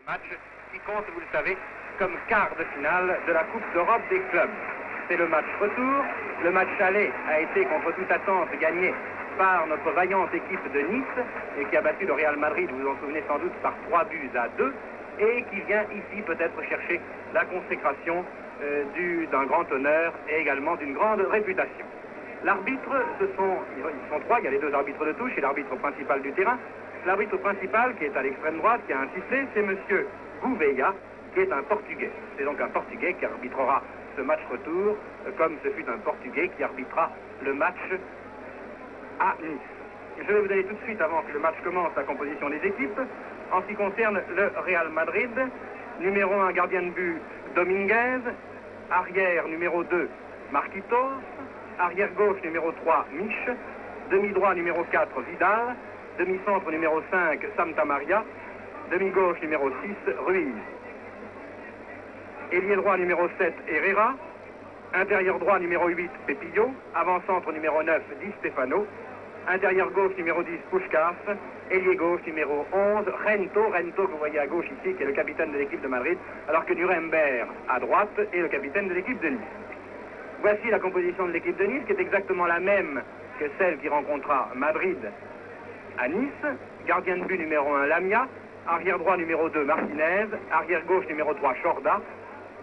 Le match qui compte, vous le savez, comme quart de finale de la Coupe d'Europe des clubs. C'est le match retour. Le match aller a été contre toute attente gagné par notre vaillante équipe de Nice et qui a battu le Real Madrid, vous vous en souvenez sans doute, par 3-2 et qui vient ici peut-être chercher la consécration d'un grand honneur et également d'une grande réputation. L'arbitre, ils sont trois, il y a les deux arbitres de touche et l'arbitre principal du terrain. L'arbitre principal, qui est à l'extrême droite, qui a un sifflet, c'est monsieur Gouveia, qui est un Portugais. C'est donc un Portugais qui arbitrera ce match retour, comme ce fut un Portugais qui arbitrera le match à Nice. Je vais vous donner tout de suite, avant que le match commence, la composition des équipes. En ce qui concerne le Real Madrid, numéro 1, gardien de but, Dominguez. Arrière, numéro 2, Marquitos. Arrière gauche, numéro 3, Mich. Demi-droit, numéro 4, Vidal. Demi-centre, numéro 5, Santa Maria. Demi-gauche, numéro 6, Ruiz. Ailier droit, numéro 7, Herrera. Intérieur droit, numéro 8, Pepillo. Avant-centre, numéro 9, Di Stefano. Intérieur gauche, numéro 10, Puskás. Ailier gauche, numéro 11, Rento, que vous voyez à gauche ici, qui est le capitaine de l'équipe de Madrid, alors que Nuremberg, à droite, est le capitaine de l'équipe de Nice. Voici la composition de l'équipe de Nice, qui est exactement la même que celle qui rencontra Madrid à Nice. Gardien de but numéro 1, Lamia. Arrière droit numéro 2, Martinez. Arrière gauche numéro 3, Chorda.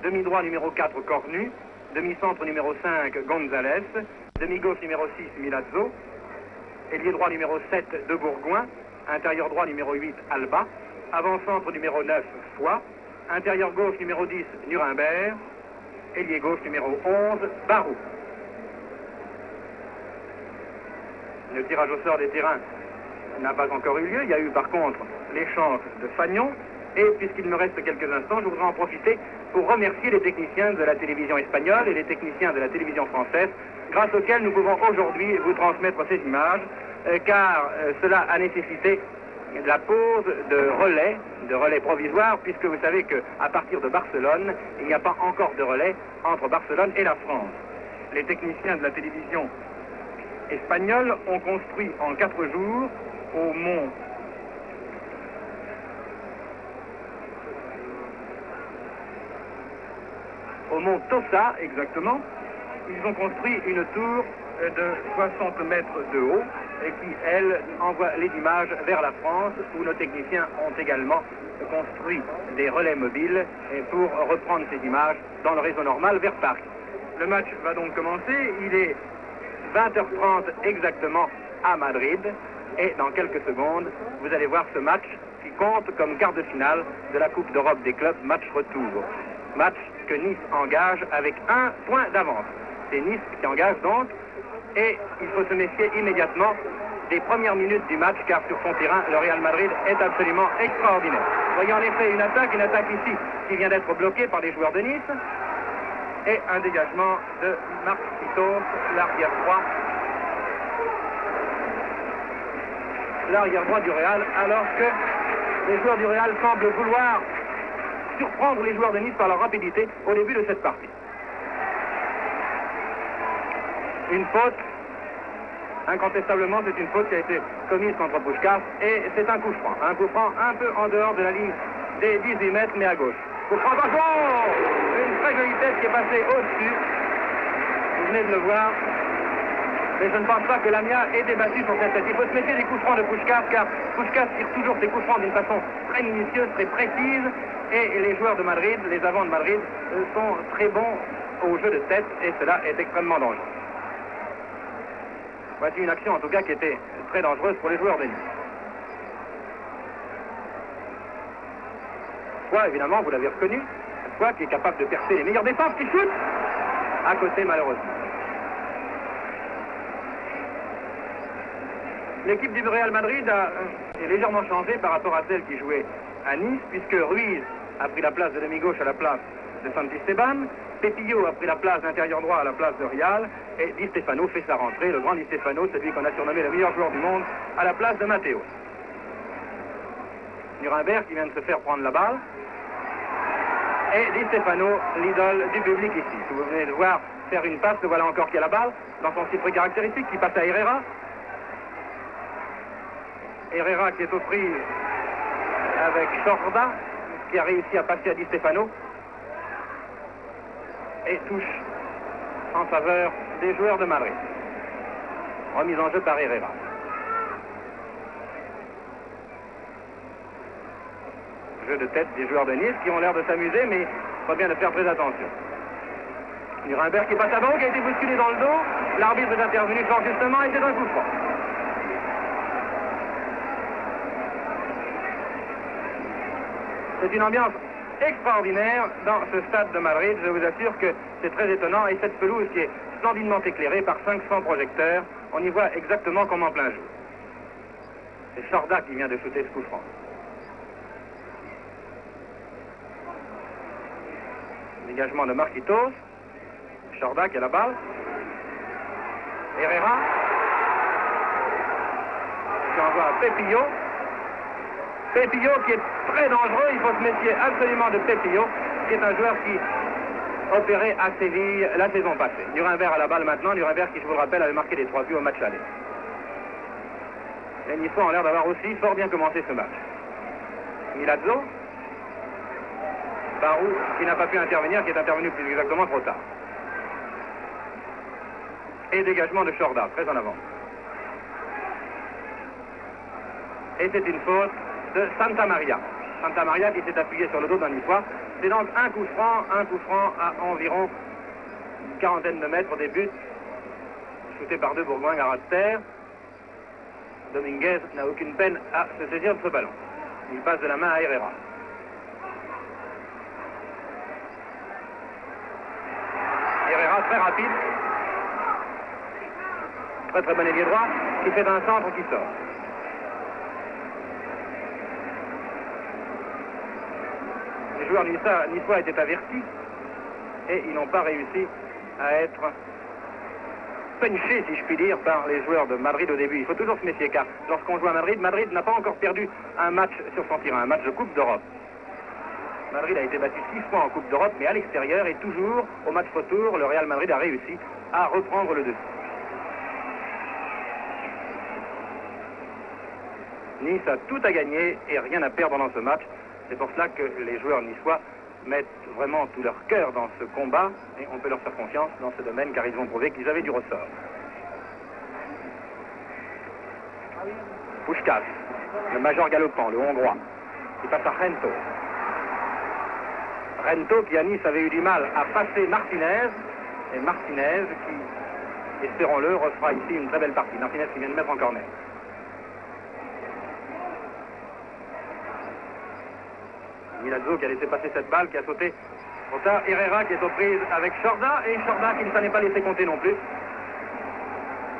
Demi-droit numéro 4, Cornu. Demi-centre numéro 5, González. Demi-gauche numéro 6, Milazzo. Ailier droit numéro 7, De Bourgoin. Intérieur droit numéro 8, Alba. Avant-centre numéro 9, Foix. Intérieur gauche numéro 10, Nuremberg. Ailier gauche numéro 11, Barou. Le tirage au sort des terrains n'a pas encore eu lieu. Il y a eu par contre l'échange de Fagnon. Et puisqu'il me reste quelques instants, je voudrais en profiter pour remercier les techniciens de la télévision espagnole et les techniciens de la télévision française, grâce auxquels nous pouvons aujourd'hui vous transmettre ces images, car cela a nécessité la pose de relais provisoires, puisque vous savez qu'à partir de Barcelone, il n'y a pas encore de relais entre Barcelone et la France. Les techniciens de la télévision espagnole ont construit en 4 jours au mont Tossa, exactement. Ils ont construit une tour de 60 mètres de haut et qui, elle, envoie les images vers la France, où nos techniciens ont également construit des relais mobiles pour reprendre ces images dans le réseau normal vers Paris. Le match va donc commencer. Il est 20h30 exactement à Madrid et dans quelques secondes, vous allez voir ce match qui compte comme quart de finale de la Coupe d'Europe des clubs, match retour. Match que Nice engage avec 1 point d'avance. C'est Nice qui engage donc, et il faut se méfier immédiatement des premières minutes du match, car sur son terrain, le Real Madrid est absolument extraordinaire. Voyez en effet une attaque ici, qui vient d'être bloquée par les joueurs de Nice, et un dégagement de Marquitos, l'arrière droit du Real, alors que les joueurs du Real semblent vouloir surprendre les joueurs de Nice par leur rapidité au début de cette partie. Une faute, incontestablement, c'est une faute qui a été commise contre Puskás et c'est un coup franc un peu en dehors de la ligne des 18 mètres, mais à gauche. Coup franc, une très jolie tête qui est passée au-dessus, vous venez de le voir, mais je ne pense pas que Lamia ait débattu sur cette tête. Il faut se méfier des coups francs de Puskás, car Puskás tire toujours ses coups francs d'une façon très minutieuse, très précise, et les joueurs de Madrid, les avants de Madrid, sont très bons au jeu de tête, et cela est extrêmement dangereux. Voici une action en tout cas qui était très dangereuse pour les joueurs de Nice. Foix, évidemment, vous l'avez reconnu, Foix qui est capable de percer les meilleures défenses, qui shoot à côté malheureusement. L'équipe du Real Madrid est légèrement changée par rapport à celle qui jouait à Nice, puisque Ruiz a pris la place de demi-gauche à la place de Santisteban, Pepillo a pris la place d'intérieur droit à la place de Rial, et Di Stefano fait sa rentrée, le grand Di Stefano, celui qu'on a surnommé le meilleur joueur du monde, à la place de Matteo. Nuremberg qui vient de se faire prendre la balle, et Di Stefano, l'idole du public ici. Si vous venez de voir faire une passe, le voilà encore qui a la balle, dans son style caractéristique, qui passe à Herrera. Herrera qui est aux prises avec Chorda, qui a réussi à passer à Di Stefano et touche en faveur des joueurs de Madrid. Remise en jeu par Herrera. Jeu de tête des joueurs de Nice qui ont l'air de s'amuser, mais il faut bien de faire très attention. Nuremberg qui passe à ballon, qui a été bousculé dans le dos. L'arbitre est intervenu fort justement et c'est un coup franc. C'est une ambiance extraordinaire dans ce stade de Madrid. Je vous assure que c'est très étonnant. Et cette pelouse qui est splendidement éclairée par 500 projecteurs, on y voit exactement comme en plein jour. C'est Chorda qui vient de shooter ce coup franc. Dégagement de Marquitos. Chorda qui a la balle. Herrera. Qui envoie à Pepillo. Pepillo qui est très dangereux. Il faut se méfier absolument de Pepillo, qui est un joueur qui opérait à Séville la saison passée. Nuremberg à la balle maintenant. Nuremberg qui, je vous le rappelle, avait marqué les 3 buts au match aller. Les Niçois ont l'air d'avoir aussi fort bien commencé ce match. Milazzo. Barou qui n'a pas pu intervenir, qui est intervenu plus exactement trop tard. Et dégagement de Chorda, très en avant. Et c'est une faute de Santa Maria. Santa Maria qui s'est appuyé sur le dos d'un Niçois. C'est donc un coup franc à environ une quarantaine de mètres des buts. Shooté par 2 Bourgoins à ras de terre. Dominguez n'a aucune peine à se saisir de ce ballon. Il passe de la main à Herrera. Herrera très rapide. Très bon ailier droit qui fait un centre qui sort. Les joueurs niçois étaient avertis et ils n'ont pas réussi à être punchés, si je puis dire, par les joueurs de Madrid au début. Il faut toujours se méfier car lorsqu'on joue à Madrid, Madrid n'a pas encore perdu un match sur son terrain, un match de Coupe d'Europe. Madrid a été battu 6 fois en Coupe d'Europe, mais à l'extérieur et toujours au match retour, le Real Madrid a réussi à reprendre le dessus. Nice a tout à gagner et rien à perdre dans ce match. C'est pour cela que les joueurs niçois mettent vraiment tout leur cœur dans ce combat et on peut leur faire confiance dans ce domaine car ils ont prouvé qu'ils avaient du ressort. Puskás, le major galopant, le hongrois, qui passe à Rento. Rento qui à Nice avait eu du mal à passer Martinez et Martinez qui, espérons-le, refera ici une très belle partie. Martinez qui vient de mettre en corner. Milazzo qui a laissé passer cette balle, qui a sauté trop tard. Herrera qui est aux prises avec Chorda, et Chorda qui ne s'en est pas laissé compter non plus.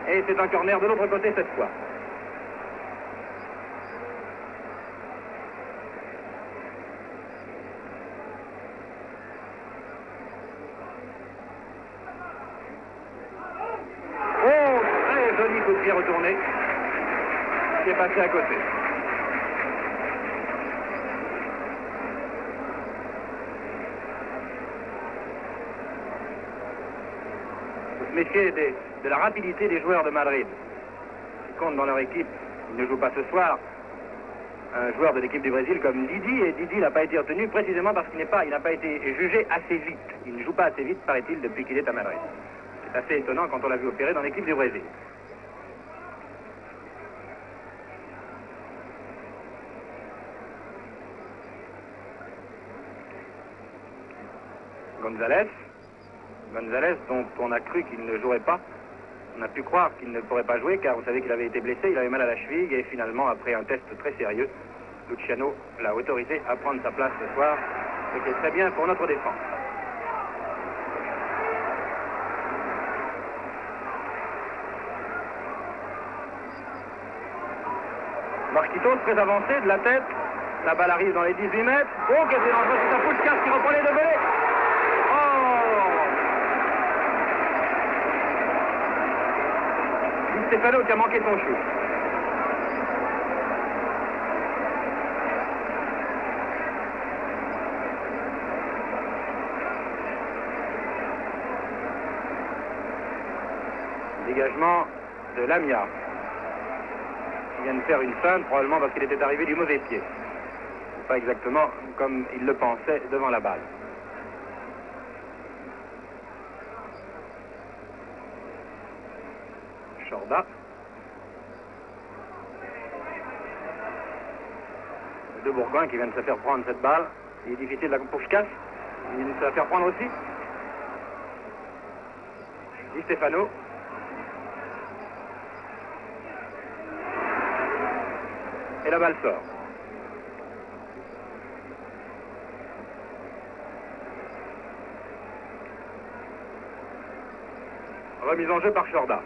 Et c'est un corner de l'autre côté cette fois. Oh, très joli coup de pied retourné, qui est passé à côté. Méfier de la rapidité des joueurs de Madrid qui comptent dans leur équipe. Ils ne jouent pas ce soir. Un joueur de l'équipe du Brésil comme Didi, et Didi n'a pas été retenu précisément parce qu'il n'a pas été jugé assez vite. Il ne joue pas assez vite, paraît-il, depuis qu'il est à Madrid. C'est assez étonnant quand on l'a vu opérer dans l'équipe du Brésil. González, dont on a cru qu'il ne jouerait pas. On a pu croire qu'il ne pourrait pas jouer car vous savez qu'il avait été blessé, il avait mal à la cheville et finalement, après un test très sérieux, Luciano l'a autorisé à prendre sa place ce soir, ce qui est très bien pour notre défense. Marquitos très avancé de la tête, la balle arrive dans les 18 mètres. Oh, que c'est dangereux, c'est un Puskás qui reprend les deux volets. Stefano qui a manqué son shoot. Dégagement de Lamia qui vient de faire une feinte, probablement parce qu'il était arrivé du mauvais pied. pas exactement comme il le pensait devant la balle. Chorda. Les deux Bourgoins qui viennent de se faire prendre cette balle. Il est difficile pour Puskás. Il vient de se la faire prendre aussi. Di Stefano. Et la balle sort. Remise en jeu par Chorda.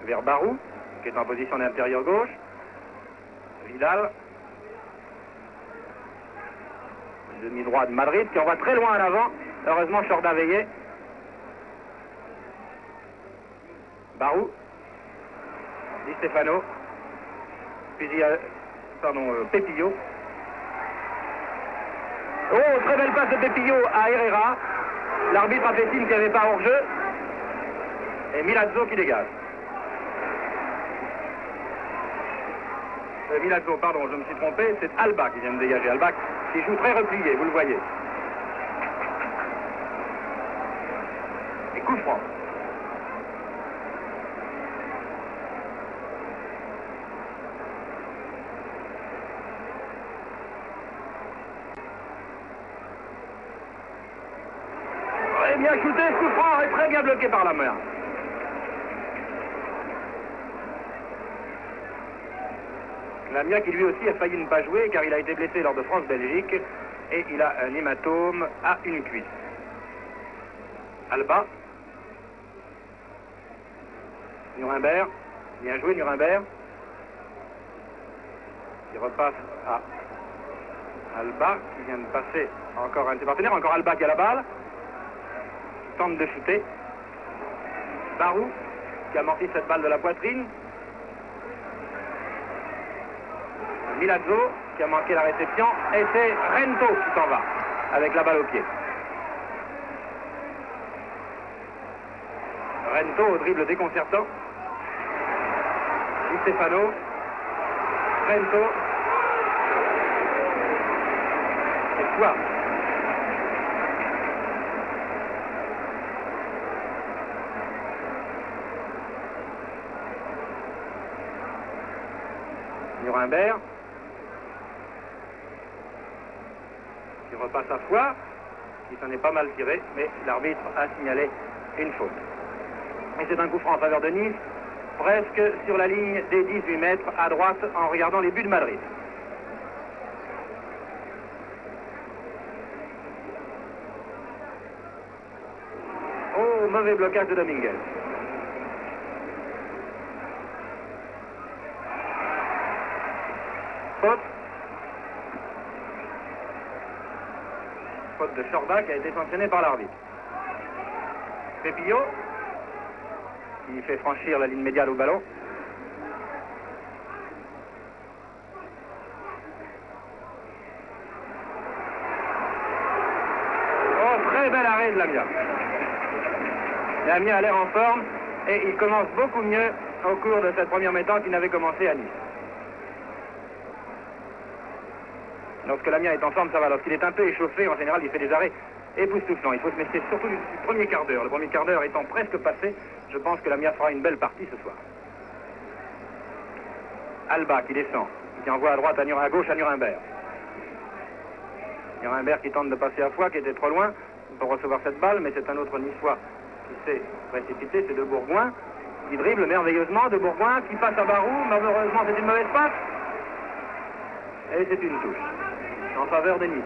Vers Barou, qui est en position d'intérieur gauche. Vidal. Demi-droit de Madrid, qui envoie très loin à l'avant. Heureusement, Chorda veillait. Barou. Di Stefano. Puis Pepillo. Oh, très belle passe de Pepillo à Herrera. L'arbitre a fait signe qu'il n'y avait pas hors-jeu. Et Milazzo qui dégage. Milazzo, pardon, je me suis trompé, c'est Alba qui vient de dégager. Alba qui joue très replié, vous le voyez. Et coup franc. Et bien shooté, coup franc et très bien bloqué par la main. Lamia qui lui aussi a failli ne pas jouer car il a été blessé lors de France-Belgique et il a un hématome à une cuisse. Alba. Nuremberg. Bien joué Nuremberg. Il repasse à Alba qui vient de passer encore un de ses partenaires. Encore Alba qui a la balle. Qui tente de shooter. Barou qui amortit cette balle de la poitrine. Milazzo qui a manqué la réception et c'est Rento qui s'en va avec la balle au pied. Rento au dribble déconcertant. Di Stefano. Rento. Et quoi? Nuremberg. Qui repasse à Foix, qui s'en est pas mal tiré, mais l'arbitre a signalé une faute. Et c'est un coup franc en faveur de Nice, presque sur la ligne des 18 mètres à droite en regardant les buts de Madrid. Oh, mauvais blocage de Dominguez. Faute. Faute de Chorda qui a été sanctionné par l'arbitre. Pepillo qui fait franchir la ligne médiane au ballon. Oh, très bel arrêt de Lamia. Lamia a l'air en forme et il commence beaucoup mieux au cours de cette première mi-temps qu'il n'avait commencé à Nice. Lorsque Lamia est en forme, ça va. Lorsqu'il est un peu échauffé, en général, il fait des arrêts époustouflants. Il faut se méfier surtout du premier quart d'heure. Le premier quart d'heure étant presque passé, je pense que Lamia fera une belle partie ce soir. Alba qui descend, qui envoie à droite, à gauche à Nuremberg. Nuremberg qui tente de passer à Foix, qui était trop loin pour recevoir cette balle, mais c'est un autre Niçois qui s'est précipité, c'est De Bourgoin, qui dribble merveilleusement, De Bourgoin qui passe à Barou, malheureusement c'est une mauvaise passe. Et c'est une touche en faveur de Nice.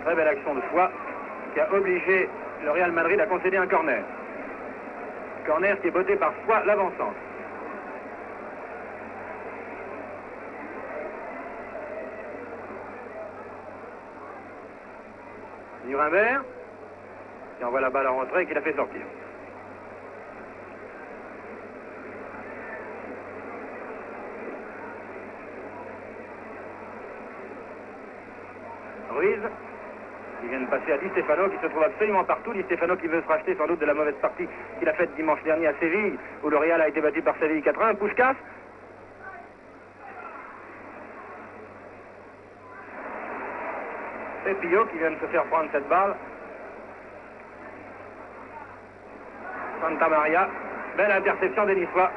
Très belle action de Foix qui a obligé le Real Madrid à concéder un corner. Corner qui est botté par Foix, l'avancante. Nuremberg qui envoie la balle en retrait et qui la fait sortir. Ruiz, qui vient de passer à Di Stefano, qui se trouve absolument partout. Di Stefano qui veut se racheter sans doute de la mauvaise partie qu'il a faite dimanche dernier à Séville, où le Real a été battu par Séville 4-1. Puskás. C'est Pio qui vient de se faire prendre cette balle. Santa Maria, belle interception des Niçois.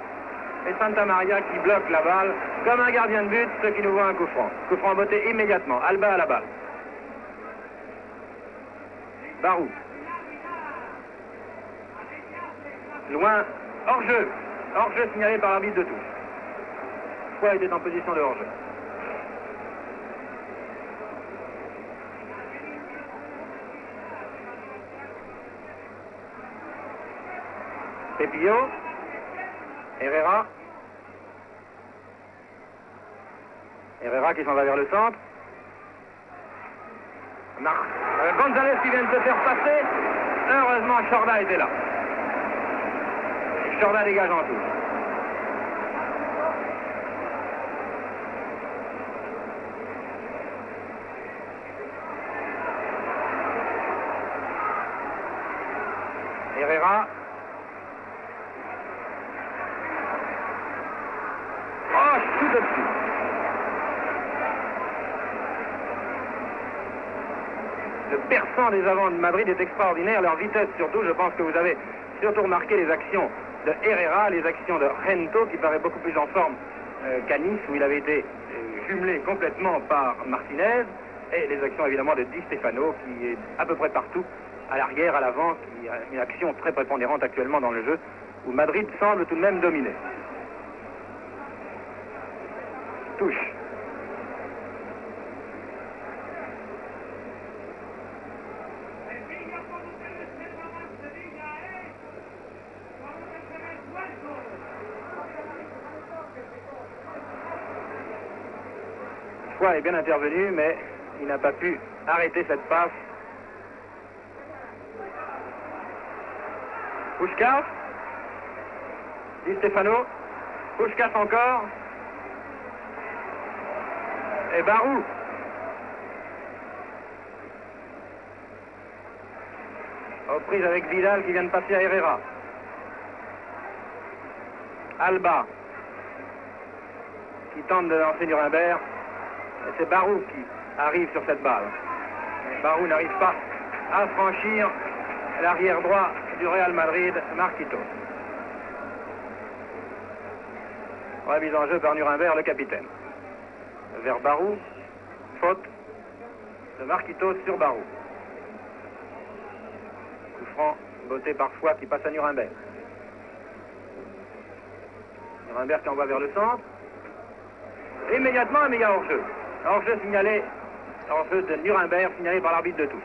Et Santa Maria qui bloque la balle comme un gardien de but, ce qui nous voit un coup franc. Coup franc botté immédiatement. Alba à la balle. Barou. Loin, hors-jeu. Hors-jeu signalé par l'arbitre de touche. Foy était en position de hors-jeu. Pepillo. Herrera. Herrera qui s'en va vers le centre. González qui vient de se faire passer. Heureusement, Chorda était là. Et Chorda dégage en touche. Herrera. Oh, tout au-dessus. Le perçant des avants de Madrid est extraordinaire, leur vitesse surtout. Je pense que vous avez surtout remarqué les actions de Herrera, les actions de Gento, qui paraît beaucoup plus en forme qu'à Nice, où il avait été jumelé complètement par Martinez, et les actions évidemment de Di Stefano, qui est à peu près partout, à l'arrière, à l'avant, qui a une action très prépondérante actuellement dans le jeu, où Madrid semble tout de même dominer. Touche. Foy est bien intervenu, mais il n'a pas pu arrêter cette passe. Puskás. Di Stefano. Puskás encore. Et Barou. Aux prises avec Vidal qui vient de passer à Herrera. Alba qui tente de lancer Nuremberg. Et c'est Barou qui arrive sur cette balle. Mais Barou n'arrive pas à franchir l'arrière droit du Real Madrid, Marquitos. Remise en jeu par Nuremberg, le capitaine. Vers Barou, faute de Marquitos sur Barou. Coup franc, botté par Foy qui passe à Nuremberg. Nuremberg qui envoie vers le centre. Immédiatement, mais il y a hors-jeu. Hors-jeu signalé, hors-jeu de Nuremberg signalé par l'arbitre de touche.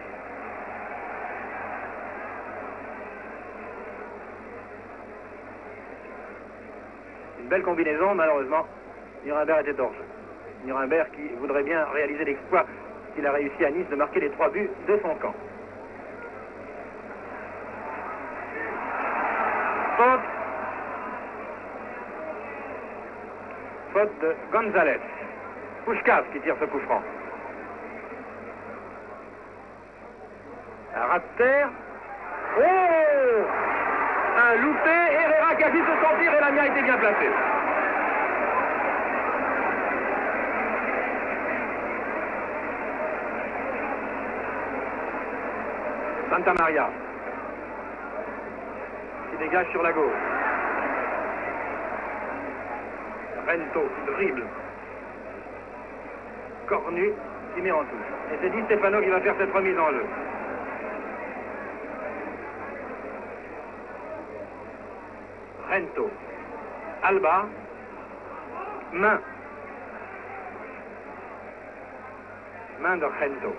Une belle combinaison, malheureusement, Nuremberg était hors-jeu. Nuremberg qui voudrait bien réaliser l'exploit qu'il a réussi à Nice de marquer les 3 buts de son camp. Faute. Faute de González. Puskás qui tire ce coup franc. Un rat de terre. Oh! Un loupé. Herrera qui a dit se sentir et la mienne a été bien placée. Santa Maria qui dégage sur la gauche. Gento qui dribble. Cornu qui met en touche. Et c'est Di Stefano qui va faire cette remise en jeu. Gento. Alba. Main. Main de Gento.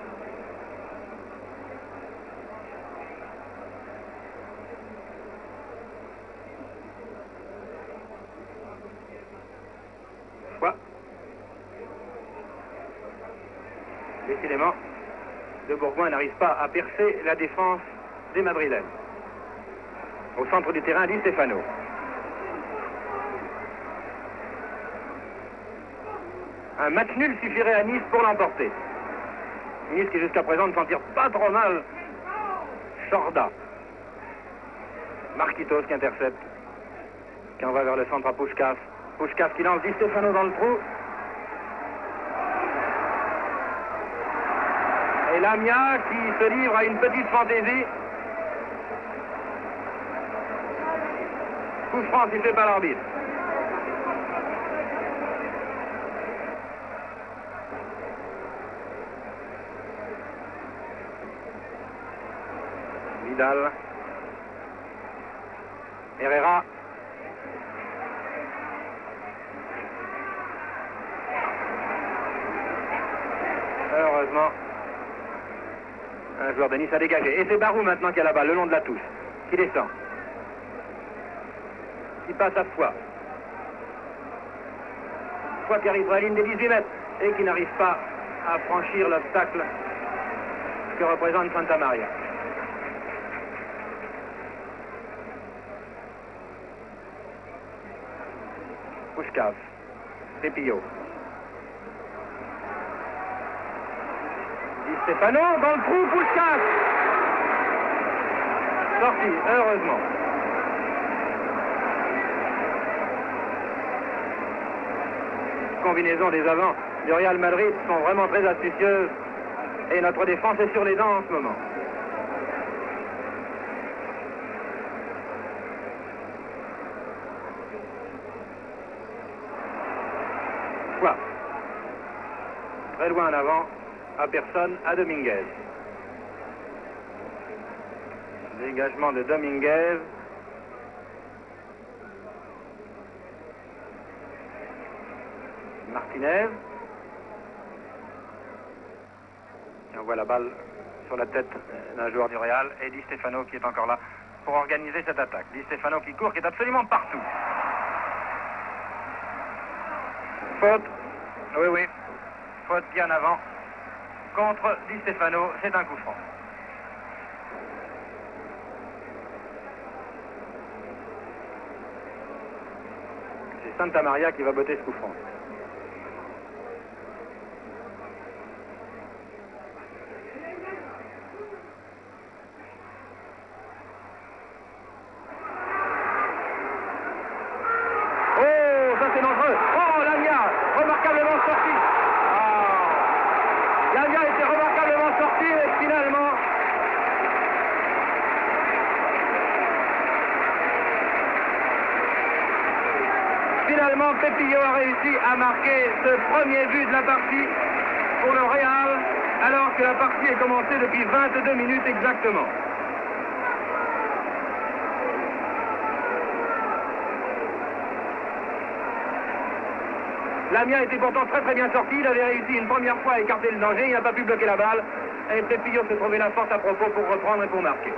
Décidément, De Bourgoin n'arrive pas à percer la défense des Madrilènes. Au centre du terrain, Di Stefano. Un match nul suffirait à Nice pour l'emporter. Nice qui jusqu'à présent ne s'en tire pas trop mal. Chorda. Marquitos qui intercepte. Qui envoie vers le centre à Puskás. Puskás qui lance Di Stefano dans le trou. Et Lamia qui se livre à une petite fantaisie. Coup franc sifflé par l'arbitre. Vidal. Herrera. Heureusement, un joueur de Nice a dégagé. Et c'est Barou maintenant qui a la balle, le long de la touche, qui descend. Qui passe à Foix. Foix qui arrive sur la ligne des 18 mètres et qui n'arrive pas à franchir l'obstacle que représente Santa Maria. Puskás. Pepillo. Di Stefano dans le trou, Puskás. Sorti, heureusement. Combinaisons des avants du Real Madrid sont vraiment très astucieuses et notre défense est sur les dents en ce moment. Quoi? Très loin en avant, à personne, à Dominguez. Dégagement de Dominguez. Martinez. Et on voit la balle sur la tête d'un joueur du Real et Di Stefano qui est encore là pour organiser cette attaque. Di Stefano qui court, qui est absolument partout. Faute. Oui, oui. Faute bien avant. Contre Di Stefano, c'est un coup franc. C'est Santa Maria qui va botter ce coup franc. Finalement, Pepillo a réussi à marquer ce premier but de la partie pour le Real, alors que la partie est commencée depuis 22 minutes exactement. Lamia était pourtant très bien sorti, il avait réussi une première fois à écarter le danger, il n'a pas pu bloquer la balle, et Pepillo s'est trouvé la force à propos pour reprendre et pour marquer.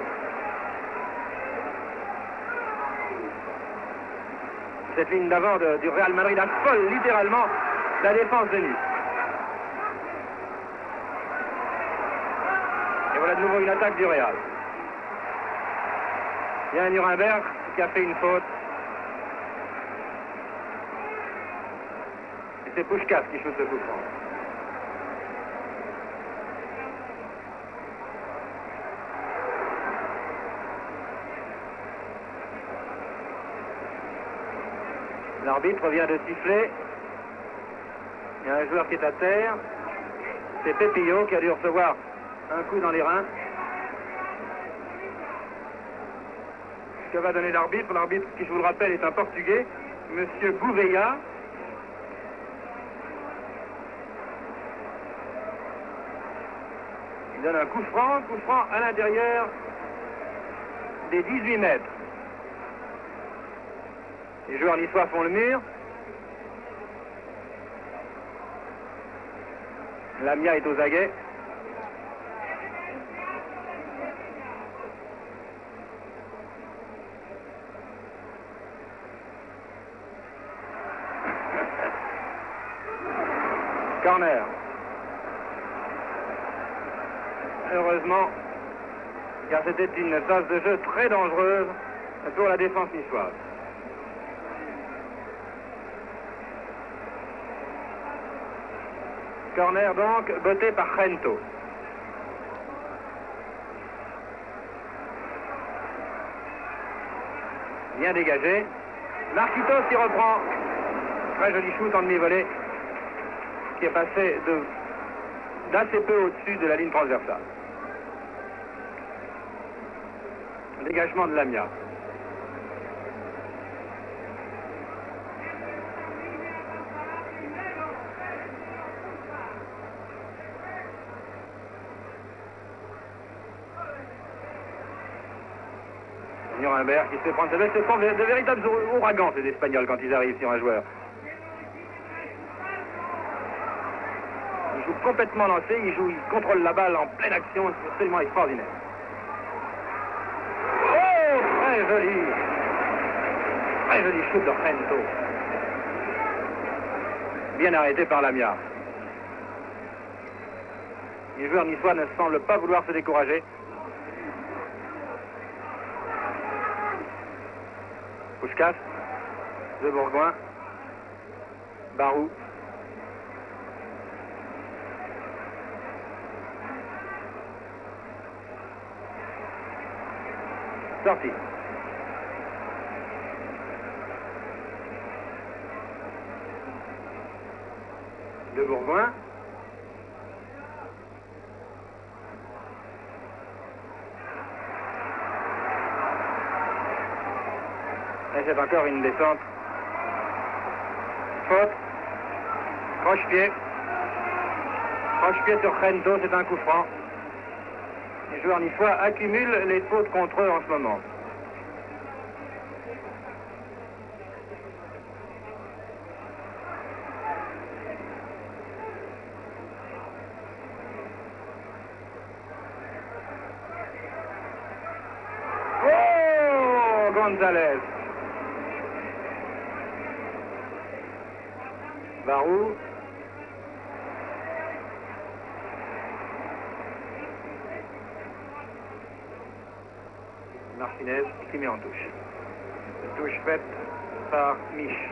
Cette ligne d'avant du Real Madrid affole littéralement la défense de Nice. Et voilà de nouveau une attaque du Real. Il y a un Nuremberg qui a fait une faute. Et c'est Puskás qui shoot ce coup franc. L'arbitre vient de siffler. Il y a un joueur qui est à terre. C'est Pepillo qui a dû recevoir un coup dans les reins. Que va donner l'arbitre? L'arbitre, qui je vous le rappelle, est un Portugais, Monsieur Gouveia. Il donne un coup franc à l'intérieur des 18 mètres. Les joueurs niçois font le mur. Lamia est aux aguets. Corner. Heureusement, car c'était une phase de jeu très dangereuse pour la défense niçoise. Corner donc, botté par Gento. Bien dégagé. Marquitos qui reprend. Très joli shoot en demi-volée qui est passé d'assez peu au-dessus de la ligne transversale. Dégagement de Lamia. Nuremberg qui se fait prendre sa veste. Ce sont de véritables ouragans, ces Espagnols, quand ils arrivent sur un joueur. Ils jouent complètement lancé, ils contrôlent la balle en pleine action, c'est absolument extraordinaire. Oh, très joli shoot de Rento. Bien arrêté par Lamia. Les joueurs niçois ne semblent pas vouloir se décourager. Puskas, De Bourgoin, Barou. Sorti. De Bourgoin. Et c'est encore une descente. Faute. Croche-pied. Croche-pied sur Rento, c'est un coup franc. Les joueurs niçois accumulent les fautes contre eux en ce moment. Oh, Gonzalez. Barou. Martinez qui met en touche. Touche faite par Mich.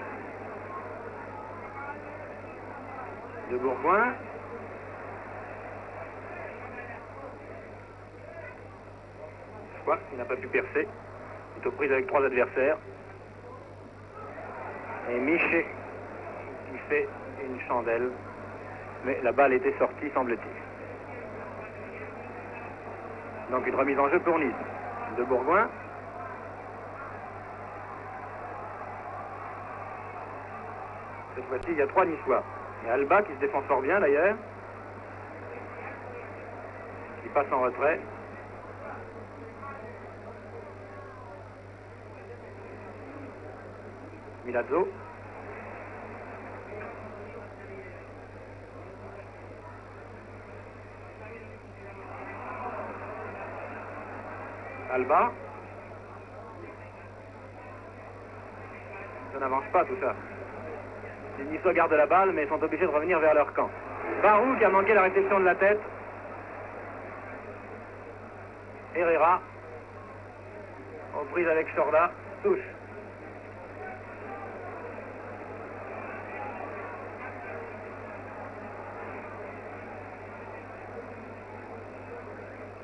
De Bourgoin. Soit il n'a pas pu percer. Il est aux prises avec 3 adversaires. Et Mich qui fait une chandelle. Mais la balle était sortie, semble-t-il. Donc une remise en jeu pour Nice. De Bourgoin. Cette fois-ci, il y a 3 Niçois. Il y a Alba qui se défend fort bien d'ailleurs. Qui passe en retrait. Milazzo. Alba. Ça n'avance pas tout ça. Les Niçois gardent la balle mais sont obligés de revenir vers leur camp. Barou qui a manqué la réception de la tête. Herrera. Aux prises avec Chorda. Touche.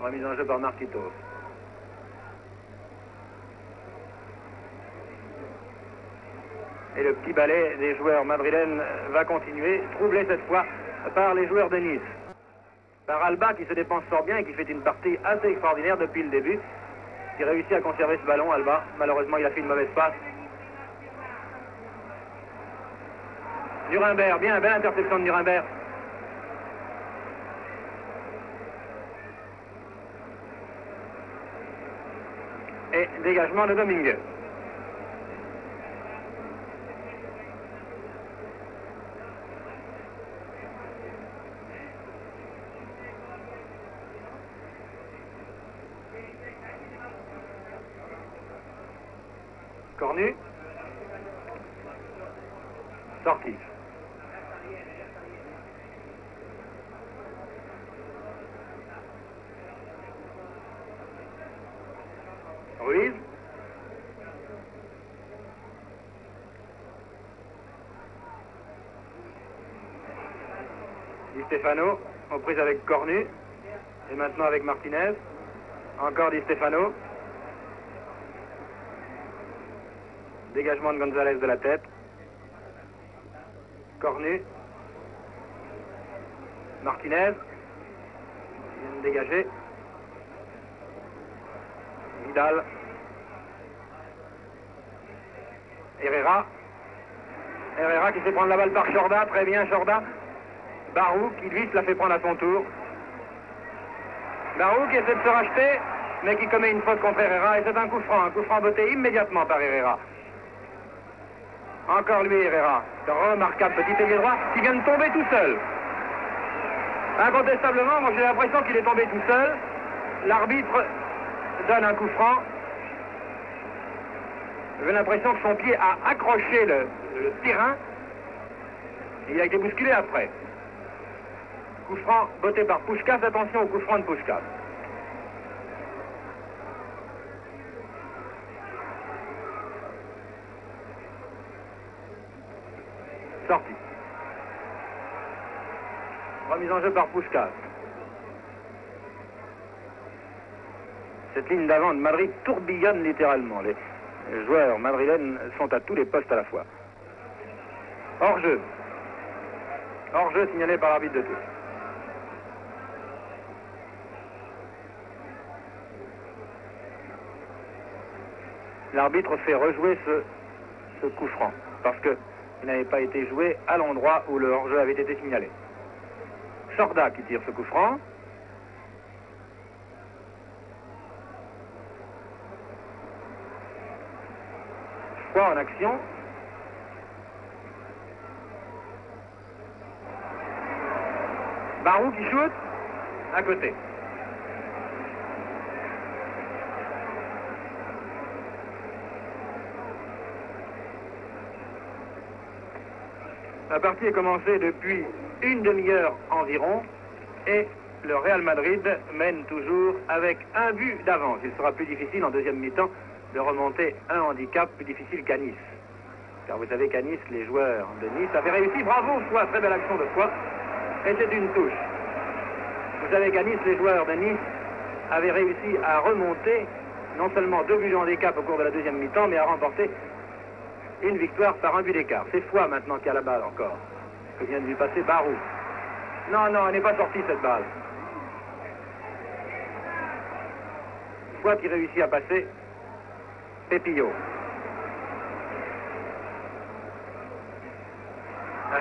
Remise en jeu par Marquitos. Et le petit balai des joueurs madrilènes va continuer, troublé cette fois par les joueurs de Nice. Par Alba qui se dépense fort bien et qui fait une partie assez extraordinaire depuis le début. Qui réussit à conserver ce ballon, Alba. Malheureusement, il a fait une mauvaise passe. Nuremberg, bien, belle interception de Nuremberg. Et dégagement de Domingue. Cornu. Sorti. Ruiz. Di Stefano, aux prises avec Cornu. Et maintenant avec Martinez. Encore Di Stefano. Dégagement de González de la tête. Cornu. Martinez. Il vient de dégager. Vidal. Herrera. Herrera qui fait prendre la balle par Chorda. Très bien Chorda. Barou qui lui se la fait prendre à son tour. Barou qui essaie de se racheter, mais qui commet une faute contre Herrera. Et c'est un coup franc botté immédiatement par Herrera. Encore lui Herrera. Remarquable petit ailier droit qui vient de tomber tout seul. Incontestablement, moi j'ai l'impression qu'il est tombé tout seul. L'arbitre donne un coup franc. J'ai l'impression que son pied a accroché le terrain. Et il a été bousculé après. Coup franc botté par Puskás. Attention au coup franc de Puskás. Sorti. Remise en jeu par Puskás. Cette ligne d'avant de Madrid tourbillonne littéralement. Les joueurs madrilènes sont à tous les postes à la fois. Hors-jeu. Hors-jeu signalé par l'arbitre de touche. L'arbitre fait rejouer ce coup franc parce qu'il n'avait pas été joué à l'endroit où le hors-jeu avait été signalé. Chorda qui tire ce coup franc. Foy en action. Barou qui shoot à côté. La partie est commencée depuis une demi-heure environ et le Real Madrid mène toujours avec un but d'avance. Il sera plus difficile en deuxième mi-temps de remonter un handicap plus difficile qu'à Nice. Car vous savez qu'à Nice, les joueurs de Nice avaient réussi. Bravo Foy, très belle action de Foy. Et c'est une touche. Vous savez qu'à Nice, les joueurs de Nice avaient réussi à remonter non seulement 2 buts de handicap au cours de la deuxième mi-temps, mais à remporter une victoire par un but d'écart. C'est Foy maintenant qui a la balle encore. Que vient de lui passer Barou. Non, non, elle n'est pas sortie cette balle. Foy qui réussit à passer Pepillo.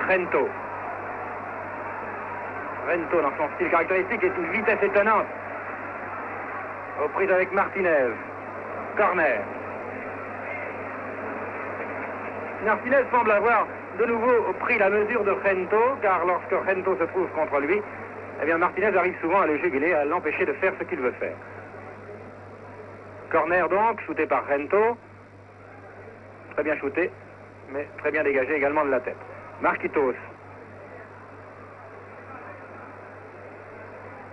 Rento. Rento dans son style caractéristique est une vitesse étonnante. Aux prises avec Martinez. Corner. Martinez semble avoir de nouveau pris la mesure de Rento, car lorsque Rento se trouve contre lui, eh bien Martinez arrive souvent à le juguler, à l'empêcher de faire ce qu'il veut faire. Corner donc, shooté par Rento. Très bien shooté, mais très bien dégagé également de la tête. Marquitos.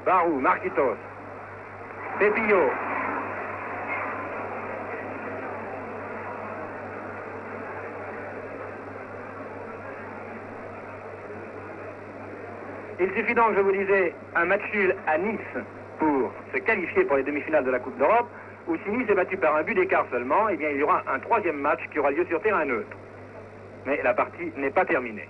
Barou, Marquitos. Pepillo. Il suffit donc, je vous disais, un match nul à Nice pour se qualifier pour les demi-finales de la Coupe d'Europe, ou si Nice est battu par un but d'écart seulement, eh bien il y aura un troisième match qui aura lieu sur terrain neutre. Mais la partie n'est pas terminée.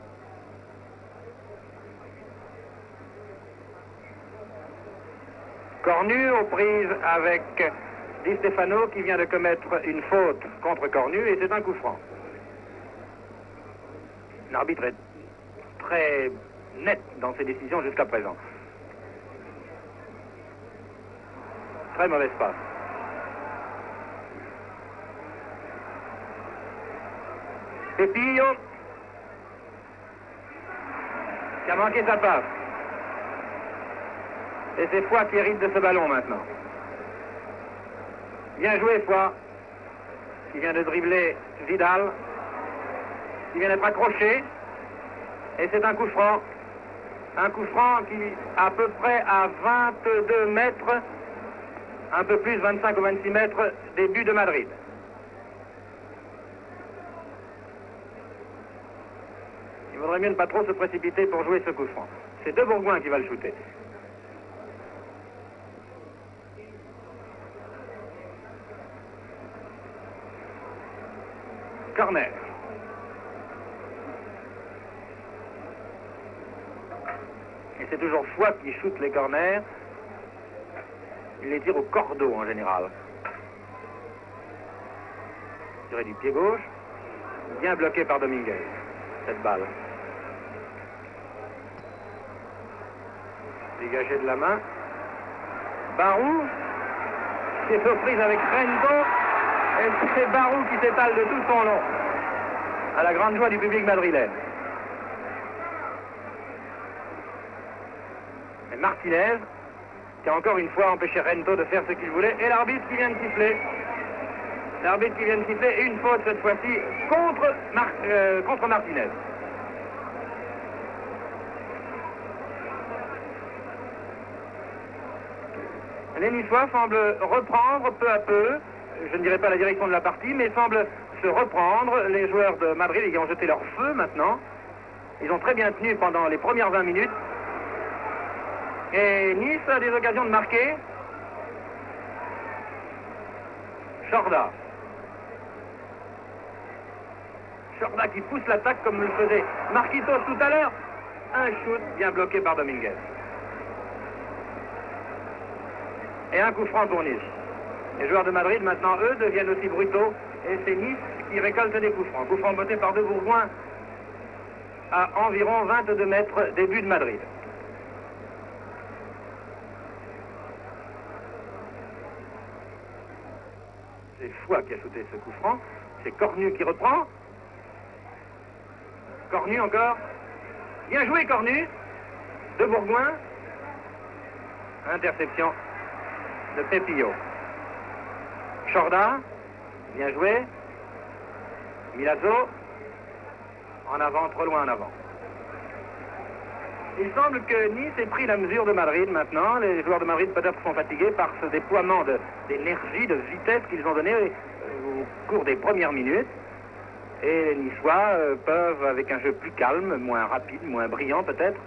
Cornu aux prises avec Di Stefano qui vient de commettre une faute contre Cornu et c'est un coup franc. L'arbitre est très net dans ses décisions jusqu'à présent. Très mauvaise passe. Pepillo qui a manqué sa passe. Et c'est Foy qui hérite de ce ballon maintenant. Bien joué Foy, qui vient de dribbler Vidal, qui vient d'être accroché. Et c'est un coup franc. Un coup franc qui à peu près à 22 mètres, un peu plus, 25 ou 26 mètres des buts de Madrid. Il vaudrait mieux ne pas trop se précipiter pour jouer ce coup franc. C'est De Bourgoin qui va le shooter. corner. Et c'est toujours Foix qui shoot les corners. Il les tire au cordeau en général. Tiré du pied gauche. Bien bloqué par Dominguez, cette balle. Dégagé de la main. Barou, qui est surprise avec Rento. Et c'est Barou qui s'étale de tout son long. À la grande joie du public madrilène. Et Martinez, qui a encore une fois empêché Rento de faire ce qu'il voulait. Et l'arbitre qui vient de siffler. L'arbitre qui vient de siffler une faute cette fois-ci contre Martinez. Les Niçois semblent reprendre peu à peu, je ne dirais pas la direction de la partie, mais semblent se reprendre. Les joueurs de Madrid, ils ont jeté leur feu maintenant. Ils ont très bien tenu pendant les premières 20 minutes. Et Nice a des occasions de marquer. Chorda. Chorda qui pousse l'attaque comme le faisait Marquitos tout à l'heure. Un shoot bien bloqué par Dominguez. Et un coup franc pour Nice. Les joueurs de Madrid, maintenant, eux, deviennent aussi brutaux. Et c'est Nice qui récolte des coups francs. Coup franc botté par deux Bourgoins à environ 22 mètres des buts de Madrid. C'est Foix qui a shooté ce coup franc. C'est Cornu qui reprend. Cornu encore. Bien joué Cornu. De Bourgoin. Interception de Pepillo. Chorda. Bien joué. Milazzo. En avant, trop loin en avant. Il semble que Nice ait pris la mesure de Madrid maintenant. Les joueurs de Madrid peut-être sont fatigués par ce déploiement d'énergie, de vitesse qu'ils ont donné au cours des premières minutes. Et les Niçois peuvent, avec un jeu plus calme, moins rapide, moins brillant peut-être,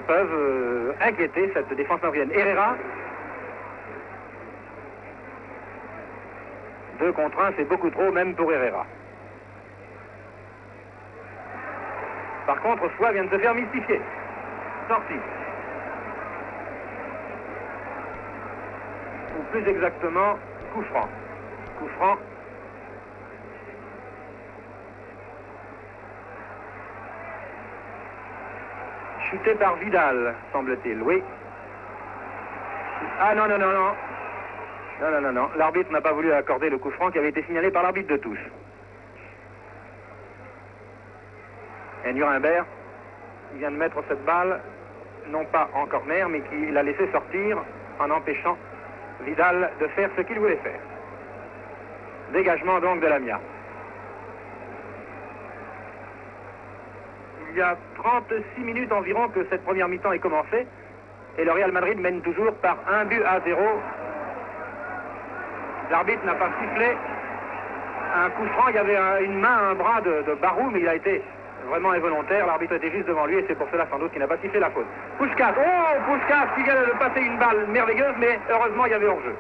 peuvent inquiéter cette défense madrilène. Herrera. 2 contre 1, c'est beaucoup trop, même pour Herrera. Par contre, Foix vient de se faire mystifier. Sorti. Ou plus exactement, coup franc. Coup franc. Chuté par Vidal, semble-t-il, oui. Ah non, non, non, non. Non, non, non, non. L'arbitre n'a pas voulu accorder le coup franc qui avait été signalé par l'arbitre de touche. Et Nuremberg, il vient de mettre cette balle, non pas en corner, mais qui l'a laissé sortir en empêchant Vidal de faire ce qu'il voulait faire. Dégagement donc de Lamia. Il y a 36 minutes environ que cette première mi-temps est commencée et le Real Madrid mène toujours par 1-0. L'arbitre n'a pas sifflé un coup franc. Il y avait une main, un bras de Barou, mais il a été vraiment involontaire. L'arbitre était juste devant lui et c'est pour cela sans doute qu'il n'a pas sifflé la faute. Puskás, oh Puskás qui vient de passer une balle merveilleuse, mais heureusement il y avait hors-jeu.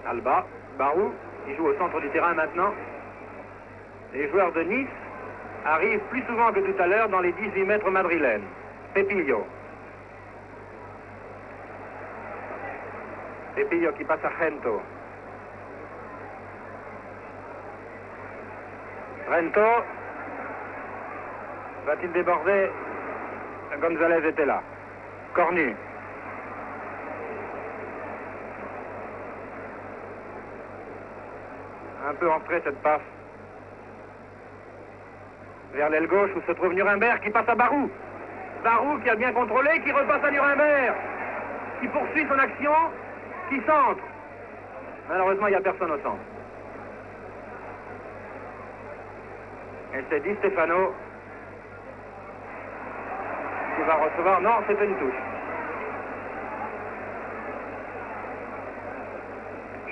Alba, Barou, qui joue au centre du terrain maintenant. Les joueurs de Nice arrivent plus souvent que tout à l'heure dans les 18 mètres madrilènes. Pepillo. Pepillo qui passe à Rento. Rento. Va-t-il déborder? González était là. Cornu. Un peu entrée cette passe vers l'aile gauche où se trouve Nuremberg qui passe à Barou. Barou qui a bien contrôlé, qui repasse à Nuremberg, qui poursuit son action, qui centre. Malheureusement, il n'y a personne au centre. Et c'est Di Stefano qui va recevoir. Non, c'est une touche.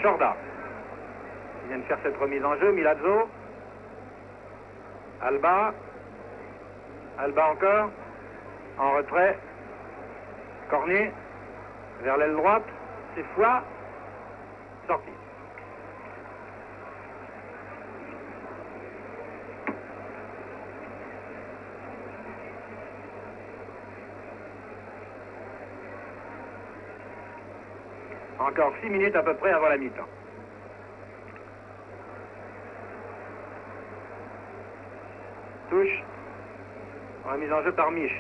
Chorda. Il vient de faire cette remise en jeu. Milazzo. Alba. Alba encore. En retrait. Cornet. Vers l'aile droite. C'est Foix. Sorti. Encore 6 minutes à peu près avant la mi-temps. Touche. Remise en jeu par Mich,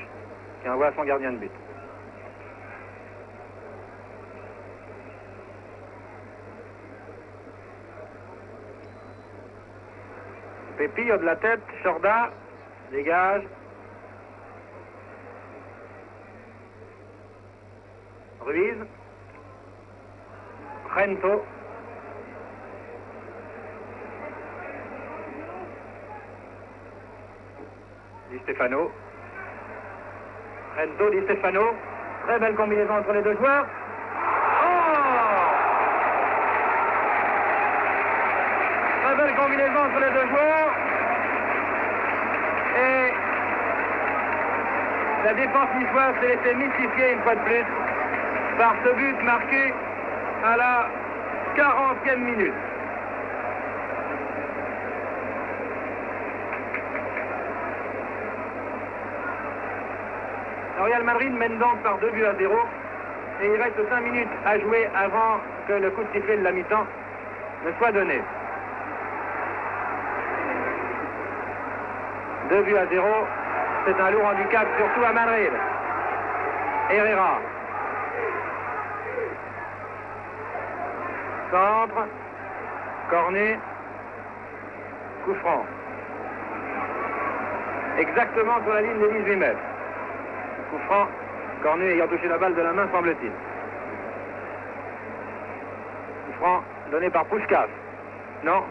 qui envoie son gardien de but. Pépillo de la tête, Chorda, dégage. Ruiz. Rento. Di Stefano. Rento, Di Stefano. Très belle combinaison entre les deux joueurs. Oh! Très belle combinaison entre les deux joueurs. Et la défense niçoise s'est laissée mystifier une fois de plus par ce but marqué à la 40e minute. Le Real Madrid mène donc par 2-0 et il reste 5 minutes à jouer avant que le coup de sifflet de la mi-temps ne soit donné. 2-0, c'est un lourd handicap, surtout à Madrid. Herrera. Centre. Cornet. Coup franc. Exactement sur la ligne des 18 mètres. Coup franc. Cornet ayant touché la balle de la main, semble-t-il. Coup franc donné par Puskás. Non.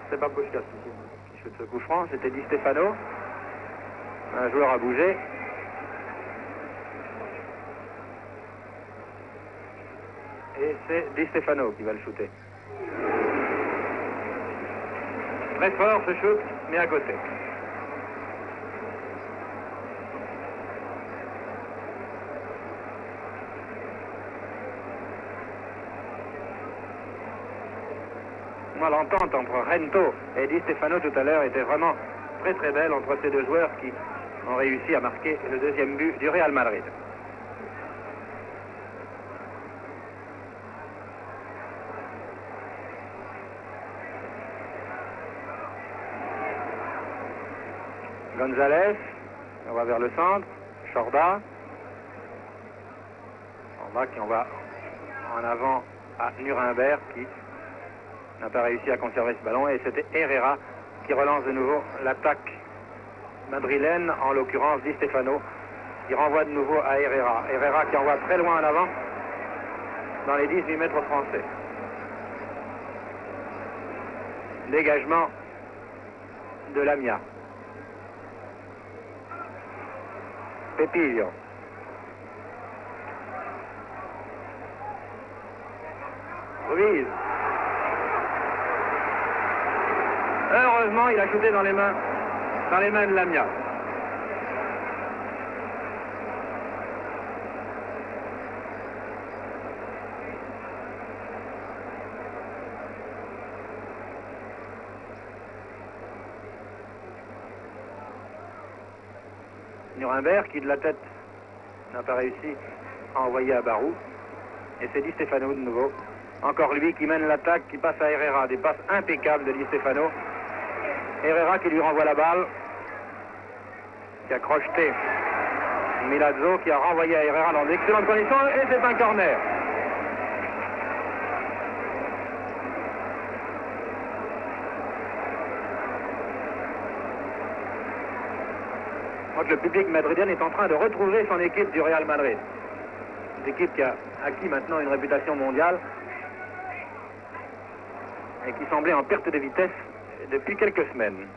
C'est pas Puskás qui shoot ce coup franc, c'était Di Stefano. Un joueur a bougé. Et c'est Di Stefano qui va le shooter. Très fort ce shoot, mais à côté. Moi, l'entente entre Rento et Di Stefano tout à l'heure était vraiment très très belle entre ces deux joueurs qui ont réussi à marquer le deuxième but du Real Madrid. González, on va vers le centre. Chorda. On va en avant à Nuremberg qui n'a pas réussi à conserver ce ballon. Et c'était Herrera qui relance de nouveau l'attaque madrilène, en l'occurrence Di Stefano, qui renvoie de nouveau à Herrera. Herrera qui envoie très loin en avant dans les 18 mètres français. Dégagement de Lamia. Pépillo. Ruiz. Heureusement, il a shooté dans les mains de Lamia. Nuremberg qui de la tête n'a pas réussi à envoyer à Barou. Et c'est Di Stefano de nouveau. Encore lui qui mène l'attaque, qui passe à Herrera. Des passes impeccables de Di Stefano. Herrera qui lui renvoie la balle. Qui a crocheté Milazzo, qui a renvoyé à Herrera dans d'excellentes conditions. Et c'est un corner. Le public madrilène est en train de retrouver son équipe du Real Madrid. Une équipe qui a acquis maintenant une réputation mondiale et qui semblait en perte de vitesse depuis quelques semaines.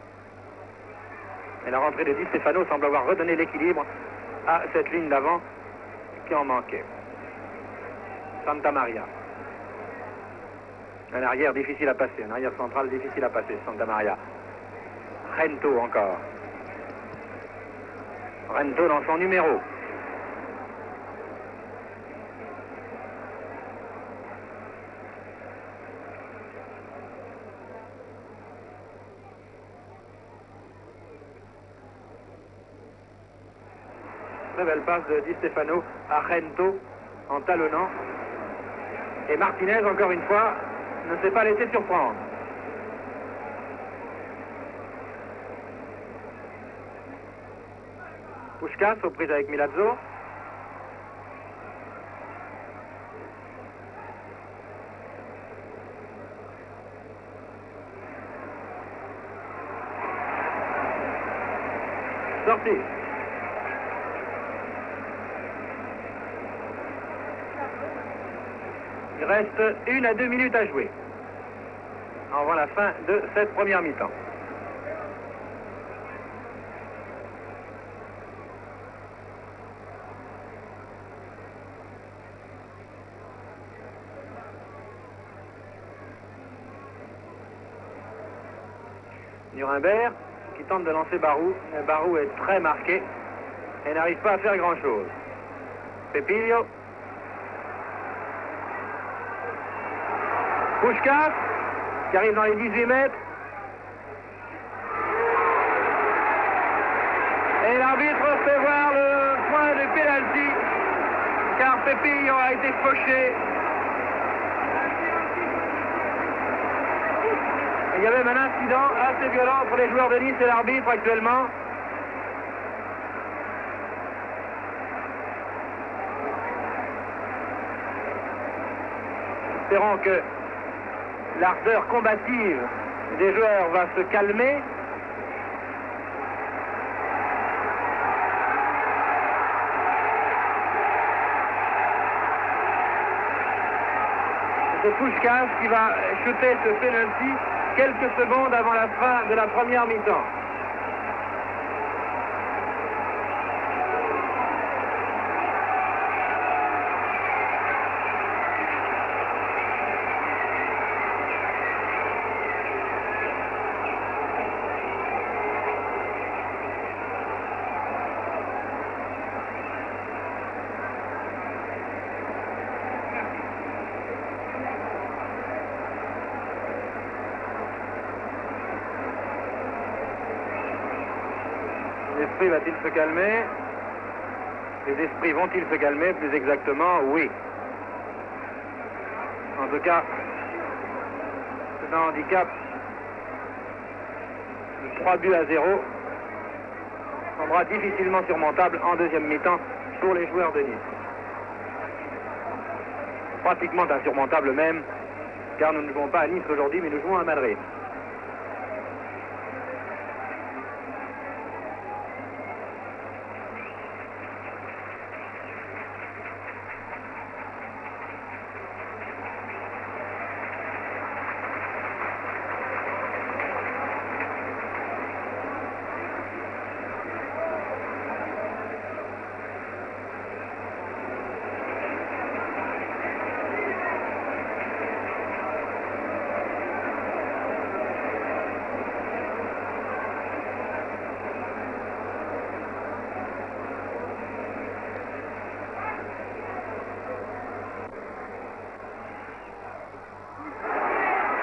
Et la rentrée de Di Stefano semble avoir redonné l'équilibre à cette ligne d'avant qui en manquait. Santa Maria. Un arrière difficile à passer, un arrière central difficile à passer, Santa Maria. Rento encore. Rento dans son numéro. Très belle passe de Di Stefano à Rento en talonnant. Et Martinez, encore une fois, ne s'est pas laissé surprendre. Puskás aux prises avec Milazzo. Sorti. Il reste 1 à 2 minutes à jouer avant la fin de cette première mi-temps. Nuremberg qui tente de lancer Barou, mais Barou est très marqué et n'arrive pas à faire grand-chose. Pepillo. Puskás qui arrive dans les 18 mètres. Et l'arbitre fait voir le point de pénalty car Pepillo a été fauché. Il y a même un incident assez violent entre les joueurs de Nice et l'arbitre actuellement. Espérons que l'ardeur combative des joueurs va se calmer. C'est Puskás qui va shooter ce penalty quelques secondes avant la fin de la première mi-temps. L'esprit va-t-il se calmer? Les esprits vont-ils se calmer? Plus exactement, oui. En tout cas, c'est un handicap de 3 buts à 0 semblera difficilement surmontable en deuxième mi-temps pour les joueurs de Nice. Pratiquement insurmontable même, car nous ne jouons pas à Nice aujourd'hui, mais nous jouons à Madrid.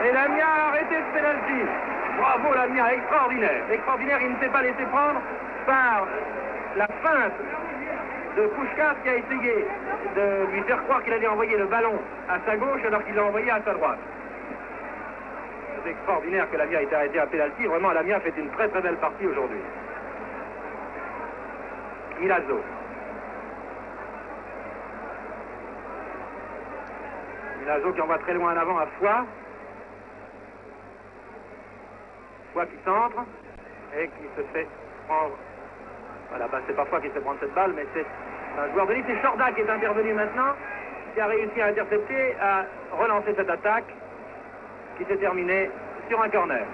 Et Lamia a arrêté ce penalty. Bravo Lamia, extraordinaire. Extraordinaire, il ne s'est pas laissé prendre par la feinte de Puskás qui a essayé de lui faire croire qu'il allait envoyer le ballon à sa gauche alors qu'il l'a envoyé à sa droite. C'est extraordinaire que Lamia ait été arrêté à penalty. Vraiment, Lamia a fait une très très belle partie aujourd'hui. Milazzo. Milazzo qui envoie très loin en avant à Foix. Foix qui centre et qui se fait prendre. Voilà, bah, c'est pas Foix qui se fait prendre cette balle, mais c'est un joueur de Nice. C'est Chorda qui est intervenu maintenant, qui a réussi à intercepter, à relancer cette attaque qui s'est terminée sur un corner.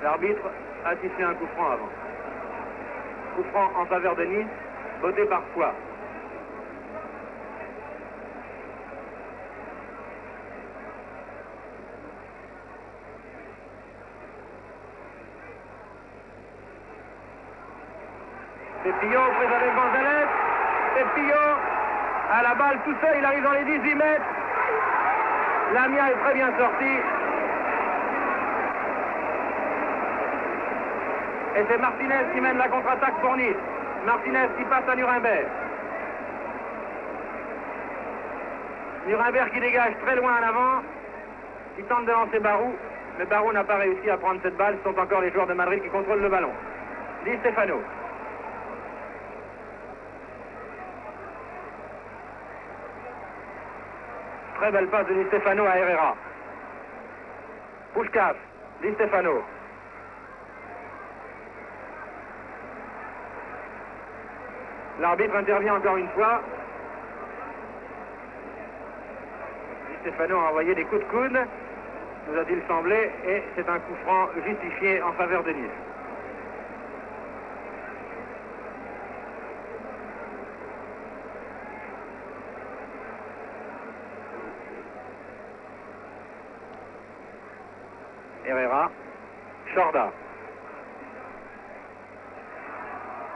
L'arbitre a sifflé un coup franc avant. Coup franc en faveur de Nice, voté par Foix. C'est Pillot pris avec Gonzalez. C'est Pillot à la balle tout seul, il arrive dans les 18 mètres. Lamia est très bien sorti. Et c'est Martinez qui mène la contre-attaque pour Nice. Martinez qui passe à Nuremberg. Nuremberg qui dégage très loin en avant. Qui tente de lancer Barou. Mais Barou n'a pas réussi à prendre cette balle. Ce sont encore les joueurs de Madrid qui contrôlent le ballon. Di Stefano. Très belle passe de Di Stefano à Herrera. Puskás, Di Stefano. L'arbitre intervient encore une fois. Di Stefano a envoyé des coups de coude, nous a-t-il semblé, et c'est un coup franc justifié en faveur de Nice. Herrera, Chorda.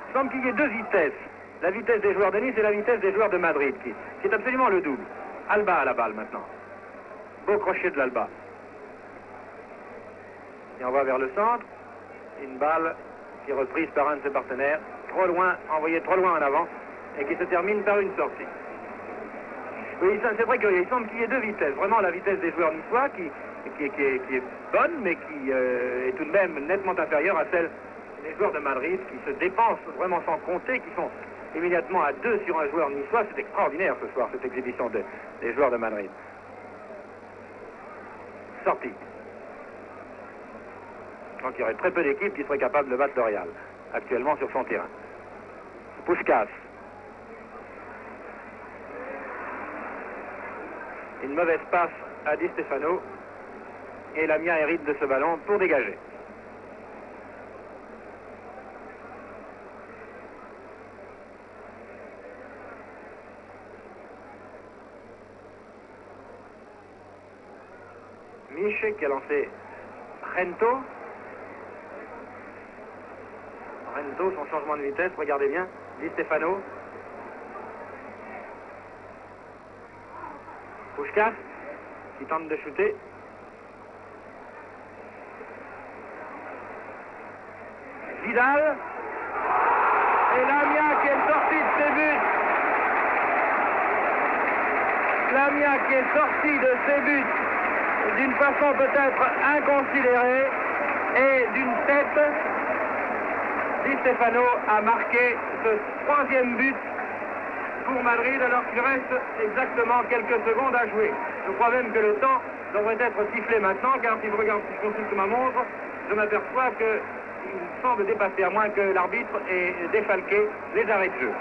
Il semble qu'il y ait deux vitesses. La vitesse des joueurs de Nice et la vitesse des joueurs de Madrid, qui est absolument le double. Alba à la balle maintenant. Beau crochet de l'Alba. Et on va vers le centre. Une balle qui est reprise par un de ses partenaires. Trop loin, envoyée trop loin en avant. Et qui se termine par une sortie. Oui, c'est très curieux. Il semble qu'il y ait deux vitesses. Vraiment la vitesse des joueurs niçois qui est bonne, mais qui est tout de même nettement inférieure à celle des joueurs de Madrid qui se dépensent vraiment sans compter, qui sont immédiatement à deux sur un joueur niçois. C'est extraordinaire ce soir, cette exhibition des joueurs de Madrid. Sortie. Donc il y aurait très peu d'équipes qui seraient capables de battre le Real, actuellement sur son terrain. Puskás. Une mauvaise passe à Di Stefano. Et Lamia hérite de ce ballon pour dégager. Mich qui a lancé Rento. Rento, son changement de vitesse, regardez bien. Di Stefano. Puskás qui tente de shooter. Vidal. Et Lamia qui est sorti de ses buts. Lamia qui est sorti de ses buts d'une façon peut-être inconsidérée et d'une tête. Di Stefano a marqué ce troisième but pour Madrid alors qu'il reste exactement quelques secondes à jouer. Je crois même que le temps devrait être sifflé maintenant, car si je consulte ma montre, je m'aperçois qu'il semble dépasser, à moins que l'arbitre ait défalqué les arrêts de jeu.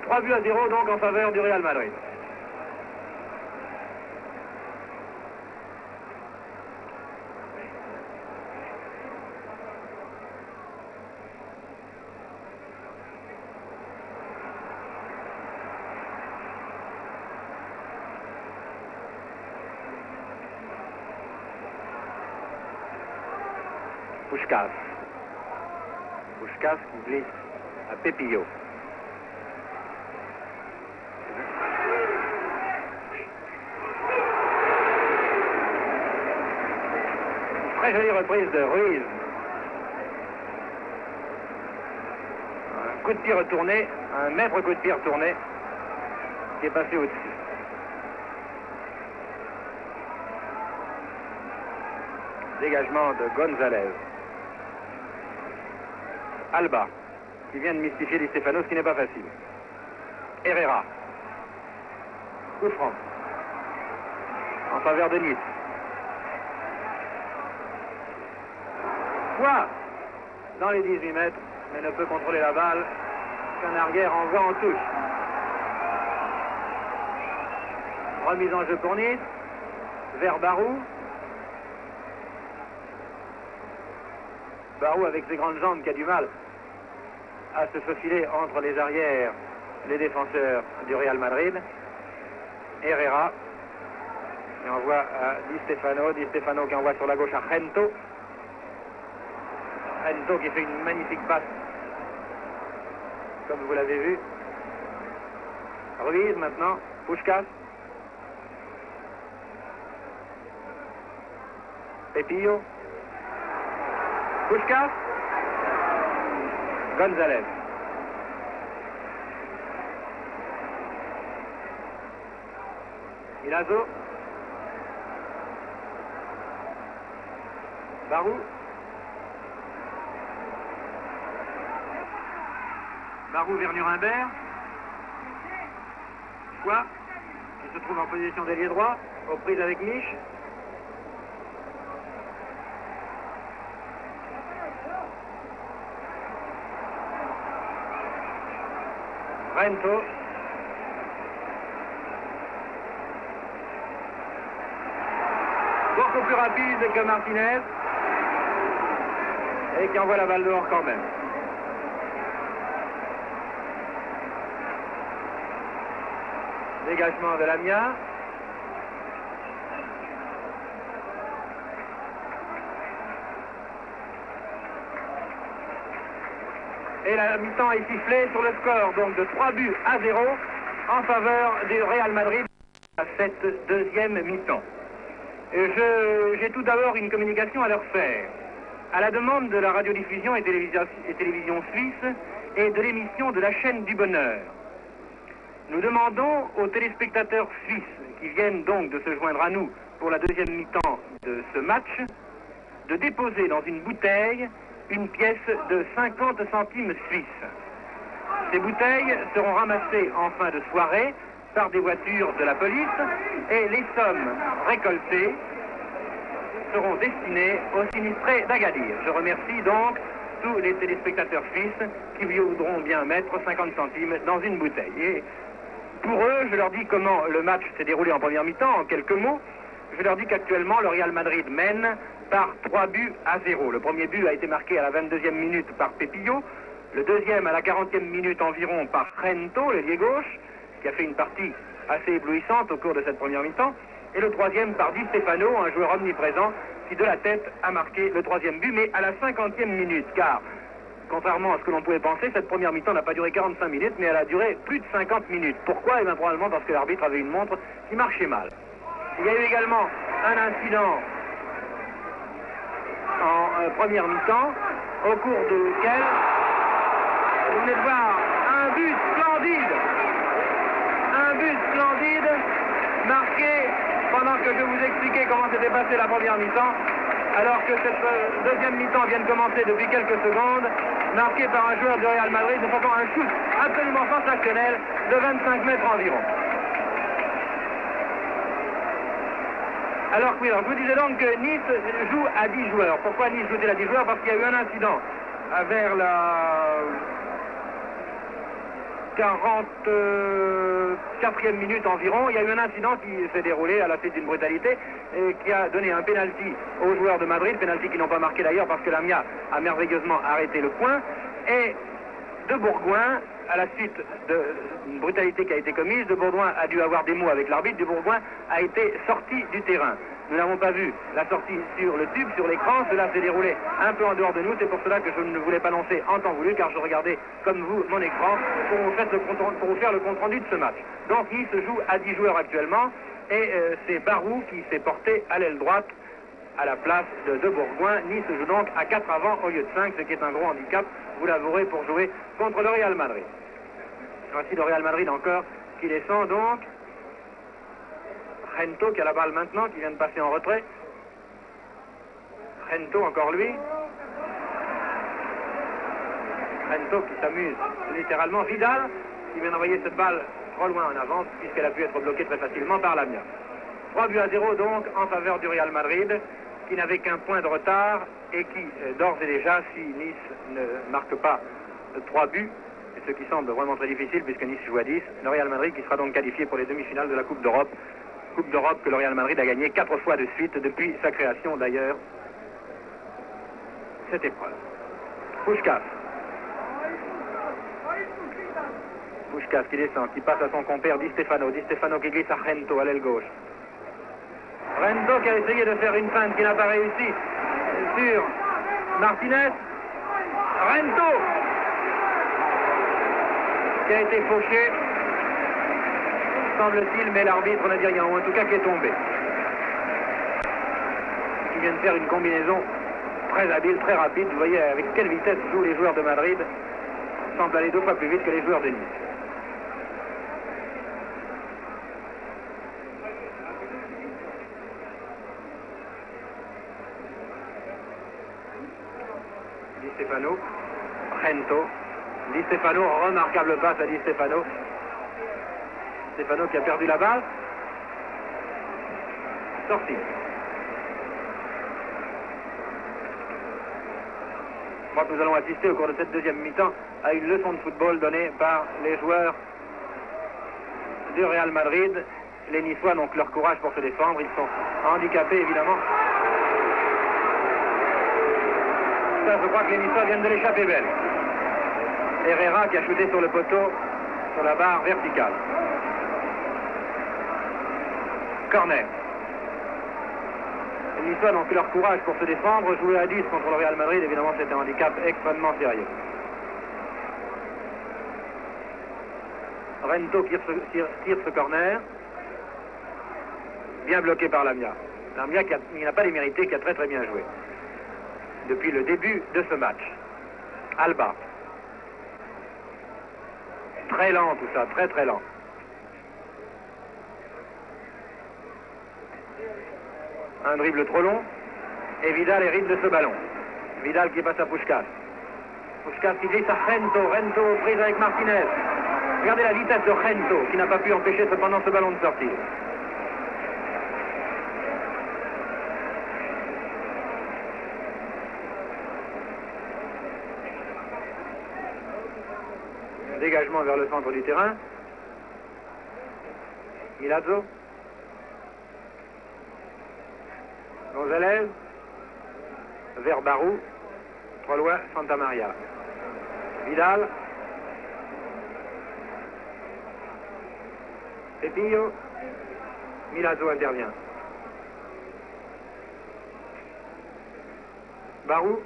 Trois buts à 0 donc en faveur du Real Madrid. Puskás. Puskás qui glisse à Pépillot. Très jolie reprise de Ruiz. Un coup de pied retourné, un maître coup de pied retourné qui est passé au-dessus. Dégagement de Gonzalez. Alba, qui vient de mystifier Di Stefano, ce qui n'est pas facile. Herrera. Coup franc. En faveur de Nice. Foix dans les 18 mètres, mais ne peut contrôler la balle qu'un arrière en vent en touche. Remise en jeu pour Nice. Vers Barou. Barou avec ses grandes jambes qui a du mal à se faufiler entre les arrières, les défenseurs du Real Madrid. Herrera qui envoie à Di Stefano. Di Stefano qui envoie sur la gauche à Gento. Gento qui fait une magnifique passe, comme vous l'avez vu. Ruiz maintenant. Puskás. Pepillo. Puskás. González. Milazzo. Barou. Barou vers Nuremberg. Quoi qui se trouve en position d'ailier droit, aux prises avec Mich. Rento. Beaucoup plus rapide que Martinez. Et qui envoie la balle dehors quand même. Dégagement de Lamia. Et la mi-temps est sifflée sur le score donc de 3 buts à 0 en faveur du Real Madrid à cette deuxième mi-temps. J'ai tout d'abord une communication à leur faire. À la demande de la radiodiffusion et télévision suisse et de l'émission de la chaîne du bonheur, nous demandons aux téléspectateurs suisses qui viennent donc de se joindre à nous pour la deuxième mi-temps de ce match de déposer dans une bouteille une pièce de 50 centimes suisses. Ces bouteilles seront ramassées en fin de soirée par des voitures de la police et les sommes récoltées seront destinées aux sinistrés d'Agadir. Je remercie donc tous les téléspectateurs suisses qui voudront bien mettre 50 centimes dans une bouteille. Et pour eux, je leur dis comment le match s'est déroulé en première mi-temps, en quelques mots. Je leur dis qu'actuellement, le Real Madrid mène par 3 buts à 0. Le premier but a été marqué à la 22e minute par Pepillo, le deuxième à la 40e minute environ par Gento, l'ailier gauche, qui a fait une partie assez éblouissante au cours de cette première mi-temps, et le troisième par Di Stefano, un joueur omniprésent, qui de la tête a marqué le troisième but, mais à la 50e minute, car contrairement à ce que l'on pouvait penser, cette première mi-temps n'a pas duré 45 minutes, mais elle a duré plus de 50 minutes. Pourquoi? Eh bien, probablement parce que l'arbitre avait une montre qui marchait mal. Il y a eu également un incident en première mi-temps, au cours duquel vous venez de voir un but splendide, marqué pendant que je vous expliquais comment s'était passée la première mi-temps, alors que cette deuxième mi-temps vient de commencer depuis quelques secondes, marqué par un joueur du Real Madrid, de faisant un shoot absolument sensationnel de 25 mètres environ. Alors oui, alors je vous disais donc que Nice joue à 10 joueurs. Pourquoi Nice joue-t-il à 10 joueurs? Parce qu'il y a eu un incident vers la 44e minute environ. Il y a eu un incident qui s'est déroulé à la suite d'une brutalité et qui a donné un pénalty aux joueurs de Madrid, pénalty qu'ils n'ont pas marqué d'ailleurs parce que Lamia a merveilleusement arrêté le point. Et De Bourgoin, à la suite d'une brutalité qui a été commise, De Bourgoin a dû avoir des mots avec l'arbitre. De Bourgoin a été sorti du terrain. Nous n'avons pas vu la sortie sur le tube, sur l'écran. Cela s'est déroulé un peu en dehors de nous. C'est pour cela que je ne voulais pas lancer en temps voulu, car je regardais, comme vous, mon écran pour vous faire le compte-rendu de ce match. Donc, il se joue à 10 joueurs actuellement. Et c'est Barou qui s'est porté à l'aile droite à la place de Bourgoin. Nice joue donc à 4 avant au lieu de 5, ce qui est un gros handicap, vous l'avouerez, pour jouer contre le Real Madrid. Voici le Real Madrid encore qui descend donc. Gento qui a la balle maintenant, qui vient de passer en retrait. Gento, encore lui. Gento qui s'amuse littéralement. Vidal qui vient d'envoyer cette balle trop loin en avance, puisqu'elle a pu être bloquée très facilement par Lamia. 3 buts à 0 donc en faveur du Real Madrid, qui n'avait qu'un point de retard et qui, d'ores et déjà, si Nice ne marque pas 3 buts, ce qui semble vraiment très difficile puisque Nice joue à 10, le Real Madrid qui sera donc qualifié pour les demi-finales de la Coupe d'Europe Coupe d'Europe que le Real Madrid a gagnée 4 fois de suite depuis sa création d'ailleurs. Cette épreuve. Puskás. Puskás qui descend, qui passe à son compère Di Stefano. Di Stefano qui glisse à Rento à l'aile gauche. Rento qui a essayé de faire une feinte qui n'a pas réussi sur Martinez. Rento qui a été fauché, semble-t-il, mais l'arbitre ne dit rien, ou en tout cas qui est tombé. Qui vient de faire une combinaison très habile, très rapide. Vous voyez avec quelle vitesse jouent les joueurs de Madrid. Semble aller 2 fois plus vite que les joueurs de Nice. Di Stefano, Rento. Di Stefano, remarquable passe à Di Stefano. Stefano qui a perdu la balle. Sorti. Je crois que nous allons assister au cours de cette deuxième mi-temps à une leçon de football donnée par les joueurs du Real Madrid. Les Niçois n'ont que leur courage pour se défendre. Ils sont handicapés évidemment. Ça, je crois que les Niçois viennent de l'échapper belle. Herrera qui a shooté sur le poteau, sur la barre verticale. Corner. Les Niçois n'ont que leur courage pour se défendre. Jouer à 10 contre le Real Madrid, évidemment, c'est un handicap extrêmement sérieux. Rento tire ce corner. Bien bloqué par Lamia. Lamia qui n'a pas démérité, qui a très très bien joué. Depuis le début de ce match. Alba. Très lent tout ça, très très lent. Un dribble trop long. Et Vidal hérite de ce ballon. Vidal qui passe à Puskás. Puskás qui glisse à Rento. Rento aux prises avec Martinez. Regardez la vitesse de Rento qui n'a pas pu empêcher cependant ce ballon de sortir. Dégagement vers le centre du terrain. Milazzo. González. Vers Barou. Trop loin, Santa Maria. Vidal. Pepillo. Milazzo intervient. Barou.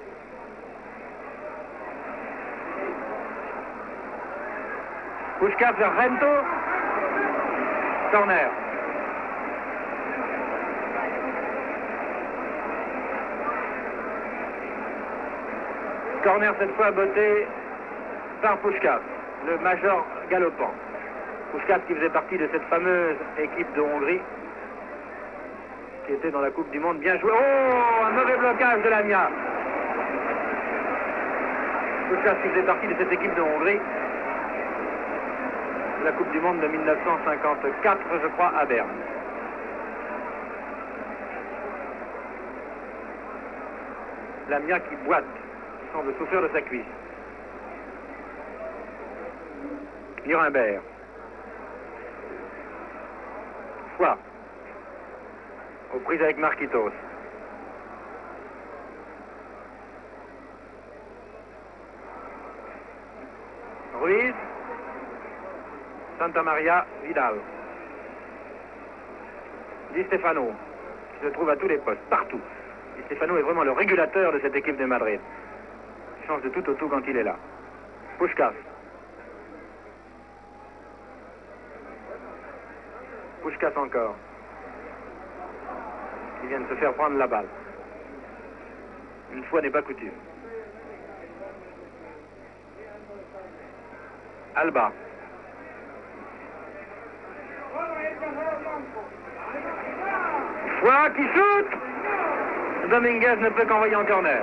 Puskás vers Rento. Corner. Corner cette fois botté par Puskás, le major galopant. Puskás qui faisait partie de cette fameuse équipe de Hongrie qui était dans la Coupe du Monde. Bien joué. Oh, un mauvais blocage de Lamia. Puskás qui faisait partie de cette équipe de Hongrie. La Coupe du Monde de 1954, je crois, à Berne. Lamia qui boite, semble souffrir de sa cuisse. Nuremberg. Foix. Aux prises avec Marquitos. Ruiz. Santa Maria, Vidal. Di Stefano, qui se trouve à tous les postes, partout. Di Stefano est vraiment le régulateur de cette équipe de Madrid. Il change de tout au tout quand il est là. Puskás. Puskás encore. Il vient de se faire prendre la balle. Une fois n'est pas coutume. Alba. Foix qui shoot. Dominguez ne peut qu'envoyer en corner.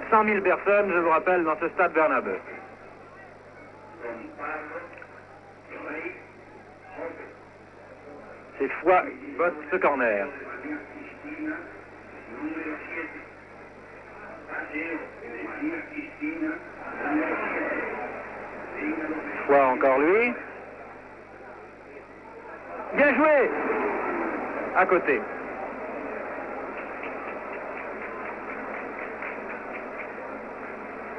« 100 000 personnes, je vous rappelle, dans ce stade Bernabeu. C'est Foix qui vote ce corner. Foix encore lui. Bien joué. À côté.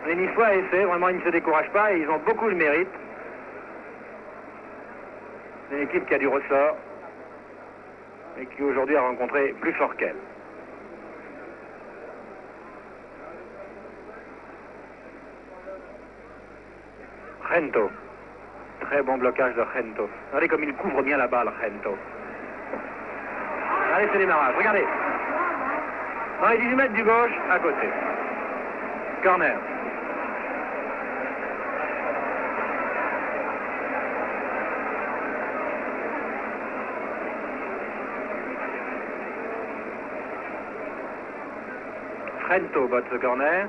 Les Niçois essaient, vraiment ils ne se découragent pas et ils ont beaucoup de mérite. C'est une équipe qui a du ressort et qui aujourd'hui a rencontré plus fort qu'elle. Gento. Très bon blocage de Gento. Regardez comme il couvre bien la balle, Gento. Allez, c'est démarrage. Regardez. Dans les 18 mètres du gauche, à côté. Corner. Gento botte ce corner.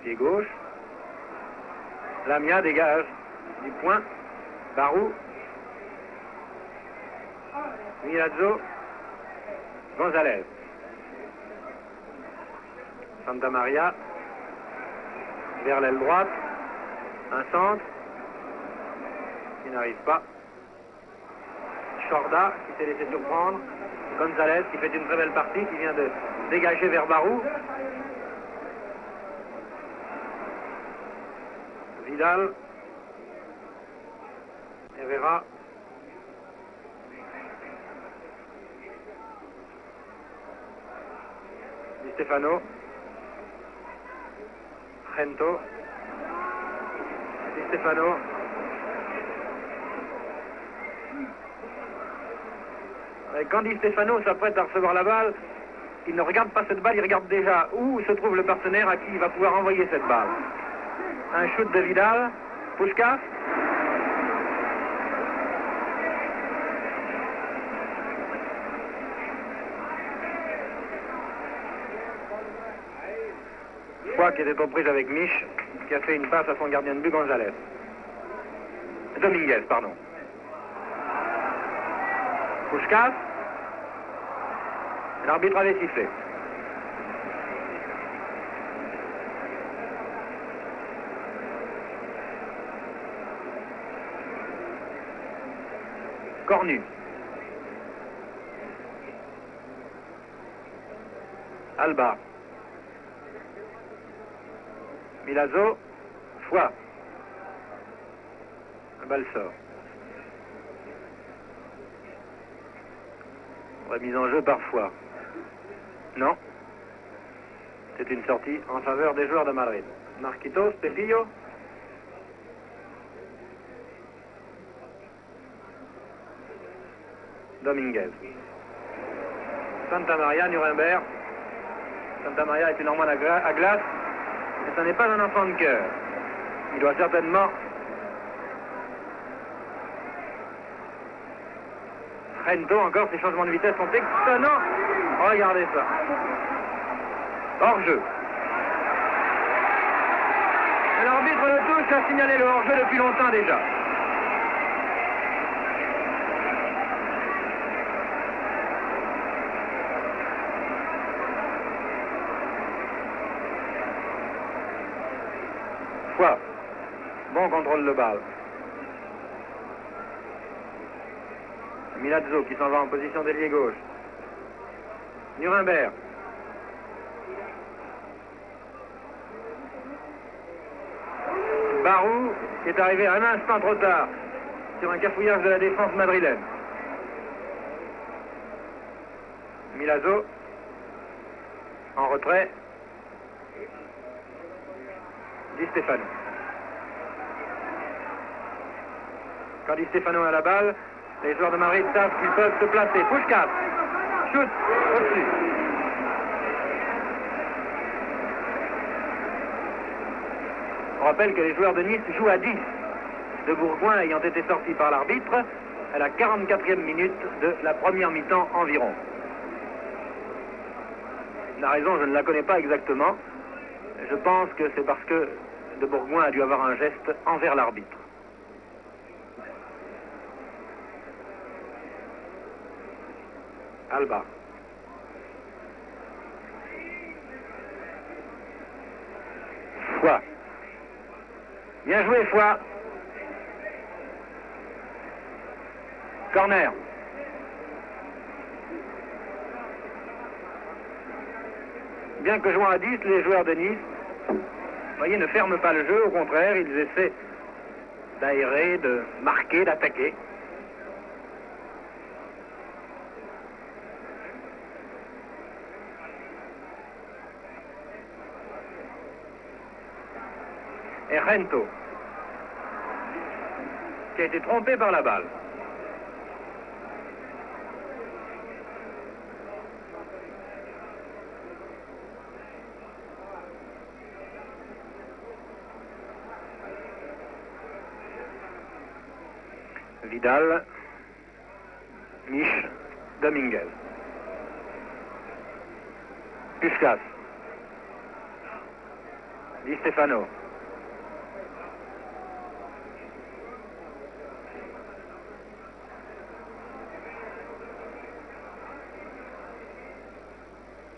Pied gauche. Lamia dégage du point. Barou. Milazzo. Gonzalez. Santa Maria. Vers l'aile droite. Un centre. Qui n'arrive pas. Chorda qui s'est laissé surprendre. Gonzalez qui fait une très belle partie, qui vient de dégager vers Barou. Vidal. Herrera. Di Stefano. Gento. Di Stefano. Et quand Di Stefano s'apprête à recevoir la balle, il ne regarde pas cette balle, il regarde déjà où se trouve le partenaire à qui il va pouvoir envoyer cette balle. Un shoot de Vidal. Puskás. Foix qui était aux prises avec Mich, qui a fait une passe à son gardien de but, Gonzalez. Dominguez, pardon. Puskás. L'arbitre avait sifflé. Cornu. Alba. Milazzo. Foix. La balle sort. Remise en jeu par Foix. Non. C'est une sortie en faveur des joueurs de Madrid. Marquitos, Pepillo. Dominguez. Santa Maria, Nuremberg. Santa Maria est une hormone à glace, mais ce n'est pas un enfant de cœur. Il doit certainement... Gento, encore, ses changements de vitesse sont étonnants. Regardez ça. Hors-jeu. L'arbitre de touche a signalé le hors-jeu depuis longtemps déjà. Foix. Bon contrôle de balle. Milazzo qui s'en va en position d'ailier gauche. Nuremberg. Barou qui est arrivé un instant trop tard sur un cafouillage de la défense madrilène. Milazzo en retrait. Di Stefano. Quand Di Stefano a la balle, les joueurs de Madrid savent qu'ils peuvent se placer. Puskás. Shoot au-dessus. On rappelle que les joueurs de Nice jouent à 10. De Bourgoin ayant été sortis par l'arbitre à la 44e minute de la première mi-temps environ. La raison, je ne la connais pas exactement. Je pense que c'est parce que de Bourgoin a dû avoir un geste envers l'arbitre. Alba. Foix. Bien joué, Foix. Corner. Bien que jouant à 10, les joueurs de Nice, vous voyez, ne ferment pas le jeu. Au contraire, ils essaient d'aérer, de marquer, d'attaquer. Et Rento, qui a été trompé par la balle. Vidal, Mich, Dominguez. Puskás. Di Stefano.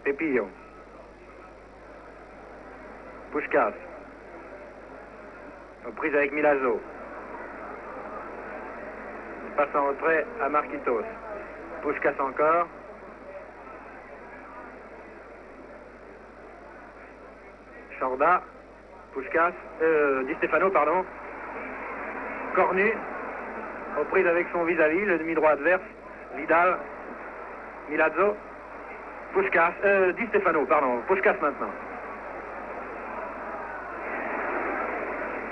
Pepillo. Puskás. Aux prises avec Milazzo. Il passe en retrait à Marquitos. Puskás encore. Chorda. Puskás. Di Stefano, pardon. Cornu. Aux prises avec son vis-à-vis, le demi-droit adverse. Vidal. Milazzo. Puskás. Di Stefano, pardon. Puskás maintenant.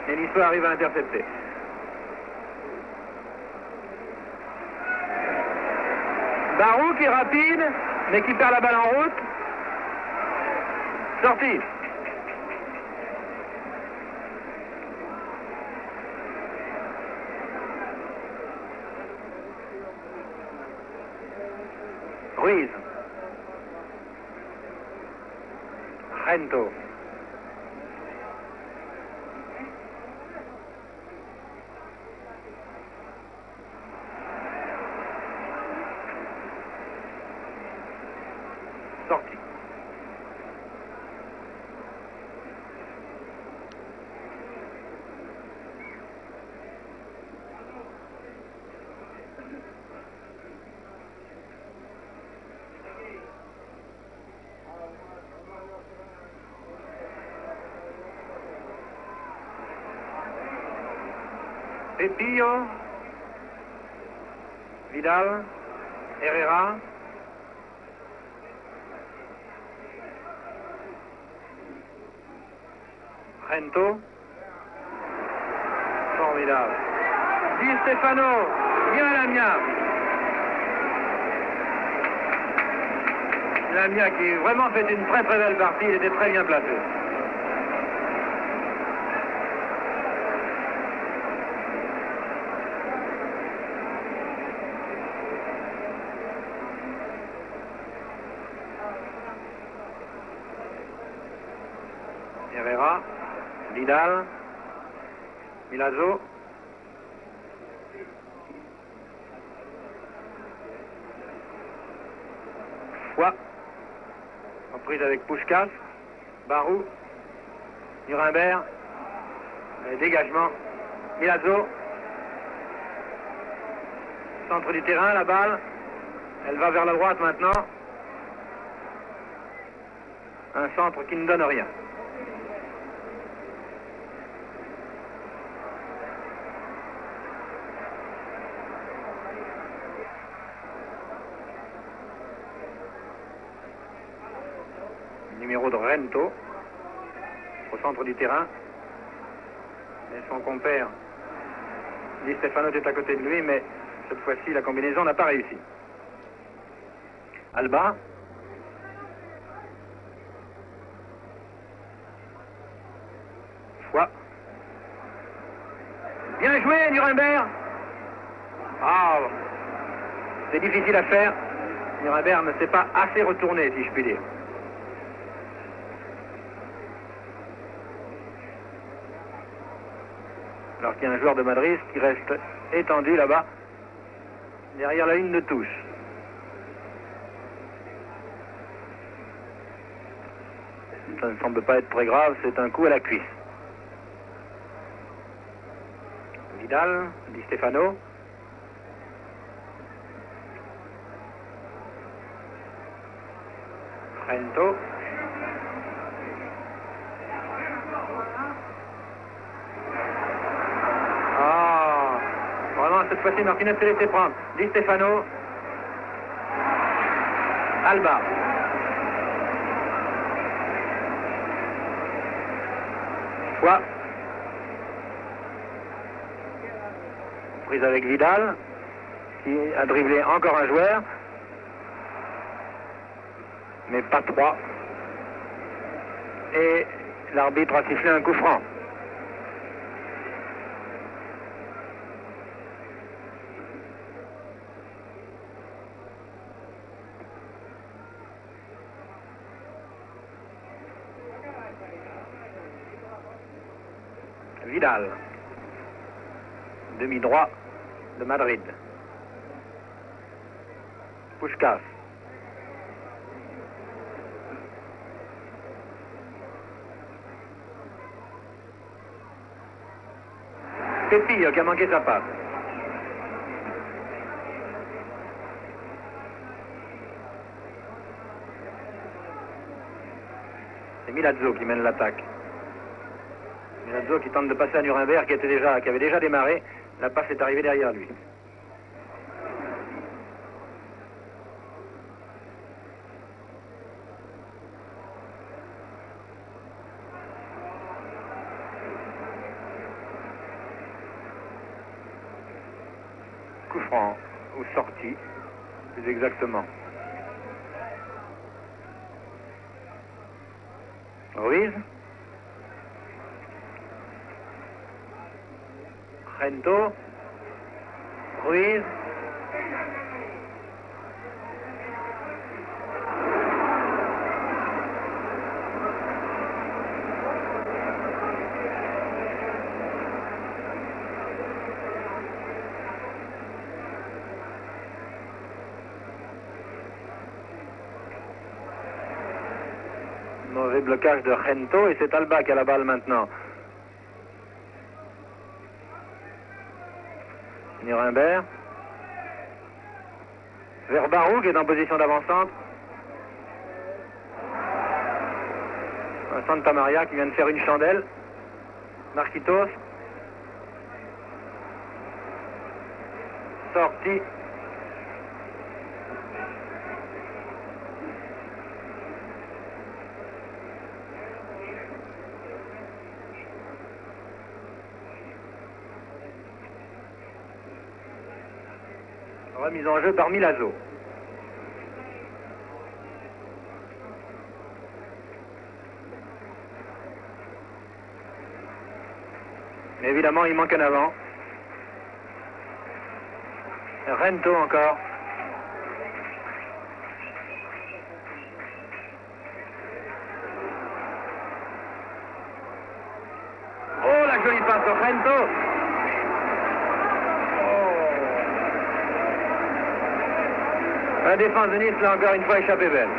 Et Niçois arrive à intercepter. Barou qui est rapide, mais qui perd la balle en route. Sortie. Ruiz. Rento. Sortie. Pepillo, Vidal, Herrera, Rento, formidable. Di Stefano, bien Lamia. Lamia qui vraiment fait une très très belle partie, il était très bien placé. Herrera, Vidal, Milazzo, Foix, en prise avec Puskás, Barou, Nuremberg, dégagement, Milazzo, centre du terrain, la balle, elle va vers la droite maintenant, un centre qui ne donne rien. Numéro de Rento, au centre du terrain. Et son compère, Di Stefano, est à côté de lui, mais cette fois-ci, la combinaison n'a pas réussi. Alba. Foix. Bien joué, Nuremberg. Ah, c'est difficile à faire. Nuremberg ne s'est pas assez retourné, si je puis dire. Alors qu'il y a un joueur de Madrid qui reste étendu là-bas, derrière la ligne de touche. Ça ne semble pas être très grave, c'est un coup à la cuisse. Vidal, Di Stefano. Rento. Ah, vraiment cette fois-ci Martinez s'est laissé prendre. Di Stefano. Alba. Fois. Prise avec Vidal, qui a dribblé encore un joueur, mais pas trois. Et l'arbitre a sifflé un coup franc. Vidal, demi-droit de Madrid. Puskás. Pepillo qui a manqué sa passe. C'est Milazzo qui mène l'attaque. Milazzo qui tente de passer à Nuremberg qui avait déjà démarré. La passe est arrivée derrière lui. Coup franc ou sortie, plus exactement. Ruiz. Rento. Ruiz. Mauvais blocage de Rento et c'est Alba qui a la balle maintenant. Nuremberg. Vers Barou qui est en position d'avant-centre. Santa Maria qui vient de faire une chandelle. Marquitos. Sortie. Remise en jeu par Milazzo. Mais évidemment, il manque un avant. Rento encore. Oh, la jolie passe de Rento. La défense de Nice l'a encore une fois échappé belle.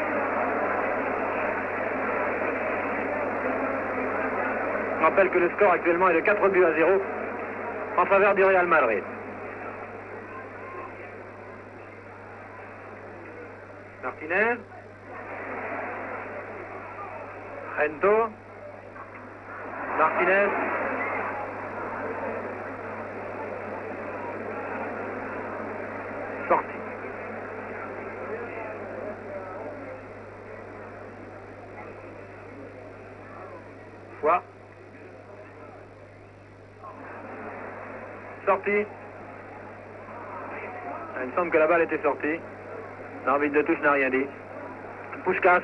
Je rappelle que le score actuellement est de 4 buts à 0 en faveur du Real Madrid. Martinez. Rento. Martinez. Sortie. Fois. Sortie. Il me semble que la balle était sortie. L'arbitre de touche n'a rien dit. Puskás.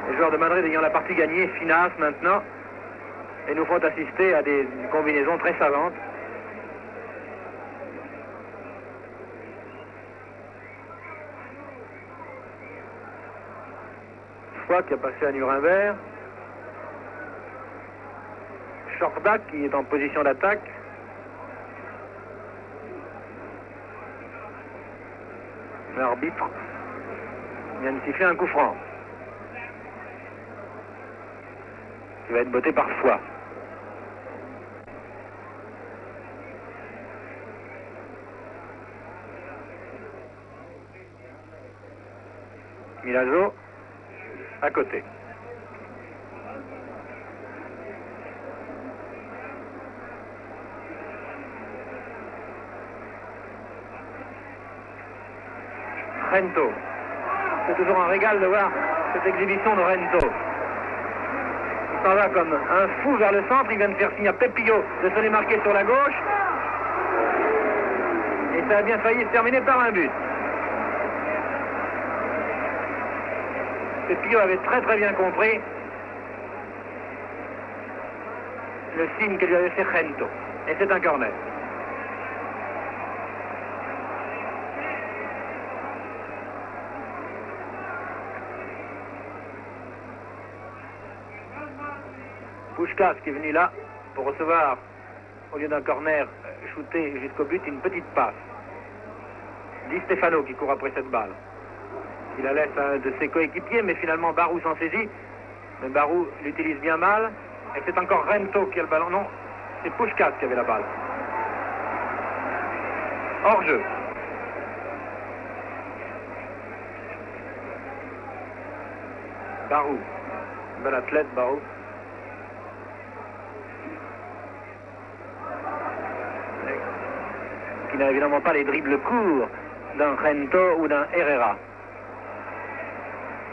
Les joueurs de Madrid ayant la partie gagnée finissent maintenant et nous font assister à des combinaisons très savantes. Fois qui a passé à Nuremberg. Chorda qui est en position d'attaque. L'arbitre vient de siffler un coup franc qui va être botté par Foix. Milazzo à côté. Rento. C'est toujours un régal de voir cette exhibition de Rento. Il s'en va comme un fou vers le centre. Il vient de faire signe à Pepillo de se démarquer sur la gauche. Et ça a bien failli se terminer par un but. Pepillo avait très bien compris le signe que lui avait fait Rento. Et c'est un corner. Puskás qui est venu là pour recevoir, au lieu d'un corner shooté jusqu'au but, une petite passe. Di Stefano qui court après cette balle. Il la laisse à un de ses coéquipiers, mais finalement Barou s'en saisit. Mais Barou l'utilise bien mal. Et c'est encore Rento qui a le ballon. Non, c'est Puskás qui avait la balle. Hors jeu. Barou. Bel athlète, Barou. Qui n'a évidemment pas les dribbles courts d'un Rento ou d'un Herrera.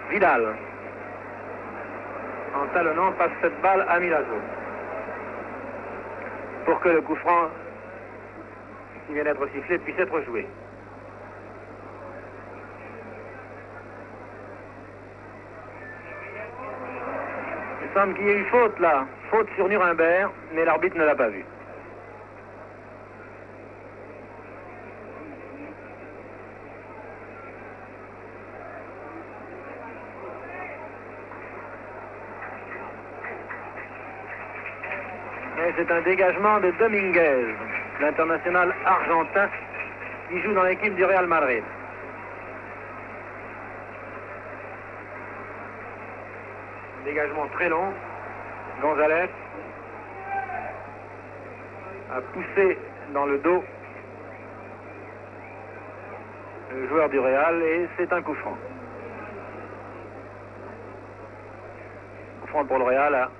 Vidal, en talonnant, passe cette balle à Milazzo. Pour que le coup franc qui vient d'être sifflé puisse être joué. Il semble qu'il y ait eu faute là. Faute sur Nuremberg, mais l'arbitre ne l'a pas vu. C'est un dégagement de Dominguez, l'international argentin qui joue dans l'équipe du Real Madrid. Dégagement très long. González a poussé dans le dos le joueur du Real et c'est un coup franc. Coup franc pour le Real à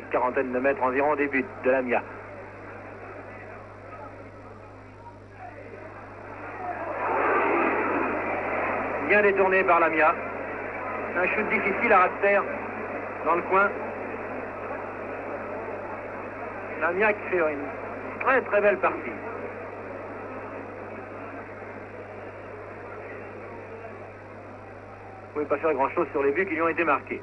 quarantaine de mètres environ des buts de Lamia. Bien détourné par Lamia. Un shoot difficile à ras de terre dans le coin. Lamia qui fait une très belle partie. Vous ne pouvez pas faire grand chose sur les buts qui lui ont été marqués.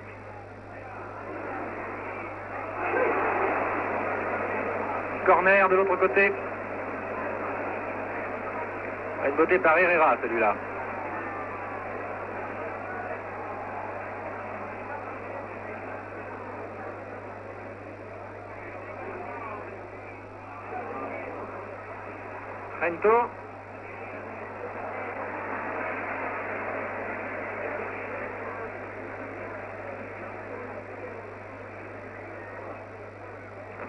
Corner de l'autre côté. Va être botté par Herrera, celui-là. Rento.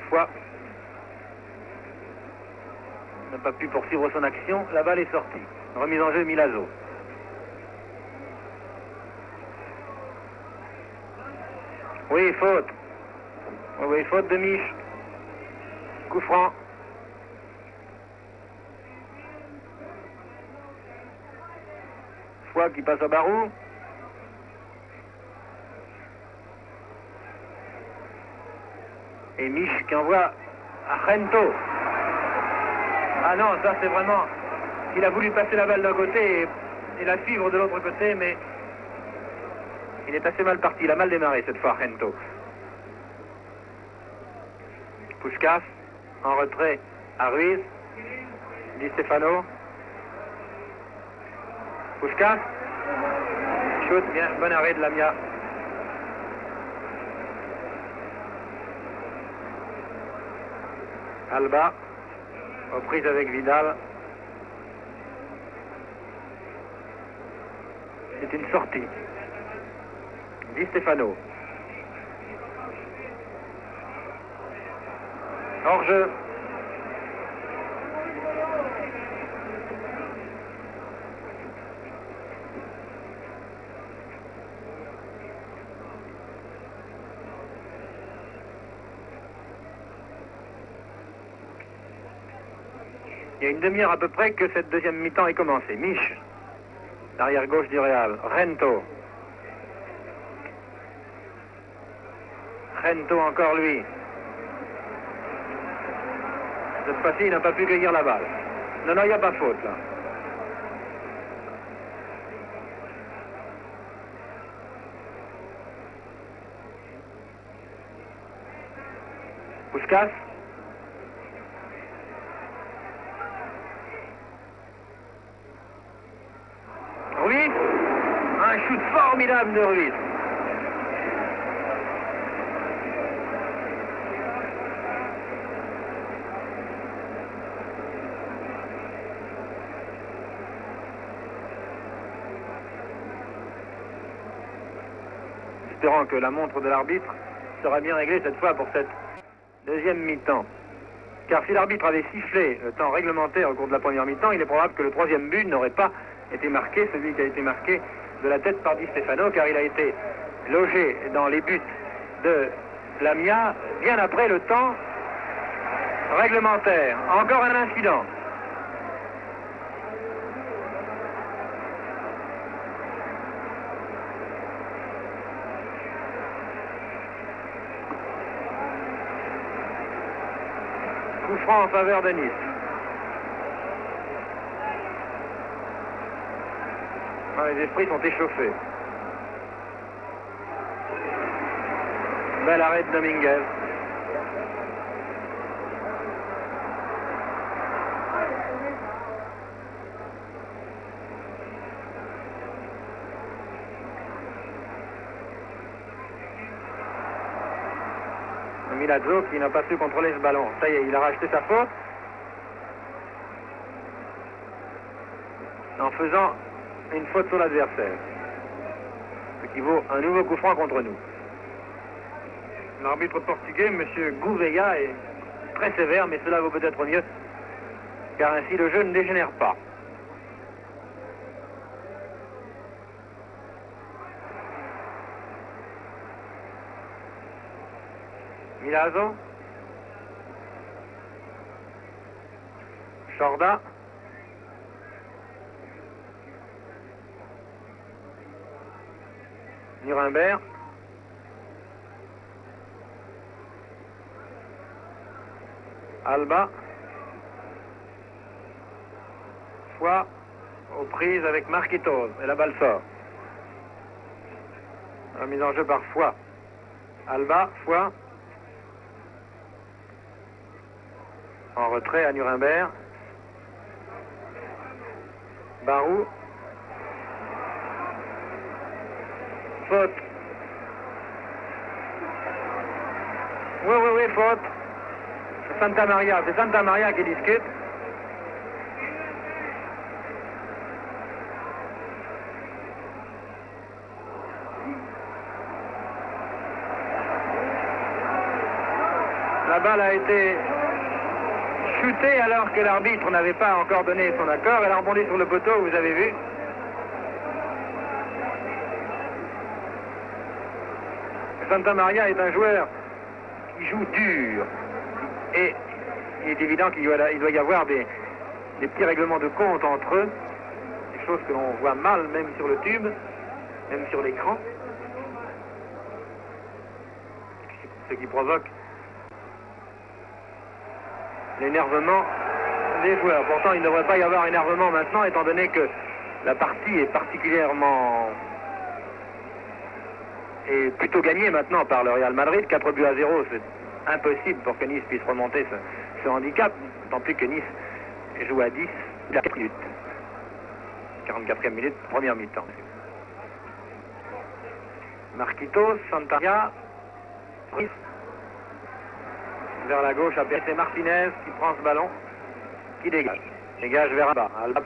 Foix n'a pas pu poursuivre son action. La balle est sortie. Remise en jeu Milazzo. Oui, faute. Oui, faute de Mich. Coup franc. Foix qui passe à Barou. Et Mich qui envoie à Rento. Ah non, ça c'est vraiment... Il a voulu passer la balle d'un côté et la suivre de l'autre côté, mais il est assez mal parti. Il a mal démarré cette fois, Rento. Puskás en retrait à Ruiz. Di Stefano. Puskás. Shoot, bien, bon arrêt de Lamia. Alba, aux prises avec Vidal. C'est une sortie. Di Stefano. Hors-jeu. Il y a une demi-heure à peu près que cette deuxième mi-temps est commencée. Mich, l'arrière gauche du Real. Rento. Rento encore lui. Cette fois-ci, il n'a pas pu cueillir la balle. Non, il n'y a pas faute là. Puskas. Ruiz. Un shoot formidable de Ruiz. Espérant que la montre de l'arbitre sera bien réglée cette fois pour cette deuxième mi-temps. Car si l'arbitre avait sifflé le temps réglementaire au cours de la première mi-temps, il est probable que le troisième but n'aurait pas été marqué, celui qui a été marqué de la tête par Di Stefano, car il a été logé dans les buts de Lamia bien après le temps réglementaire. Encore un incident. Coup franc en faveur de Nice. Les esprits sont échauffés. Bel arrêt de Dominguez. Milazzo qui n'a pas su contrôler ce ballon. Ça y est, il a racheté sa faute en faisant une faute sur l'adversaire. Ce qui vaut un nouveau coup franc contre nous. L'arbitre portugais, M. Gouveia, est très sévère, mais cela vaut peut-être mieux, car ainsi le jeu ne dégénère pas. Milazzo. Chorda. Nuremberg. Alba. Foy aux prises avec Marquitos. Et la balle sort. La mise en jeu par Foy. Alba, Foy. En retrait à Nuremberg. Barou. Faute. Oui, faute. C'est Santa Maria qui discute. La balle a été shootée alors que l'arbitre n'avait pas encore donné son accord. Elle a rebondi sur le poteau, vous avez vu. Santa Maria est un joueur qui joue dur. Et il est évident qu'il doit y avoir des petits règlements de compte entre eux. Des choses que l'on voit mal même sur le tube, même sur l'écran. Ce qui provoque l'énervement des joueurs. Pourtant, il ne devrait pas y avoir énervement maintenant, étant donné que la partie est particulièrement... est plutôt gagnée maintenant par le Real Madrid. 4-0, c'est impossible pour que Nice puisse remonter ce handicap, tant plus que Nice joue à 10, il a 4 minutes. 44e minute, première mi-temps. Marquitos, Santaria, vers la gauche. C'est Martinez qui prend ce ballon, qui dégage. Dégage vers bas. Alba.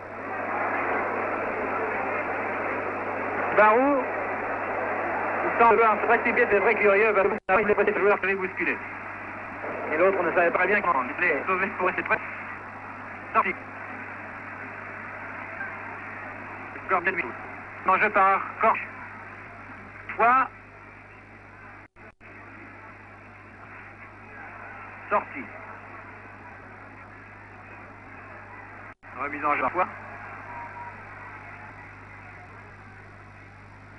Barou, il semble vouloir se précipiter, c'est très curieux, parce qu'il est peut-être le joueur qui avait bousculé. Et l'autre ne savait pas bien comment. Il est sauvé pour essayer de près. Sorti. Le score bien de minutes. Mangé par Korch. Fois. Sorti. Remise en jeu par Fois.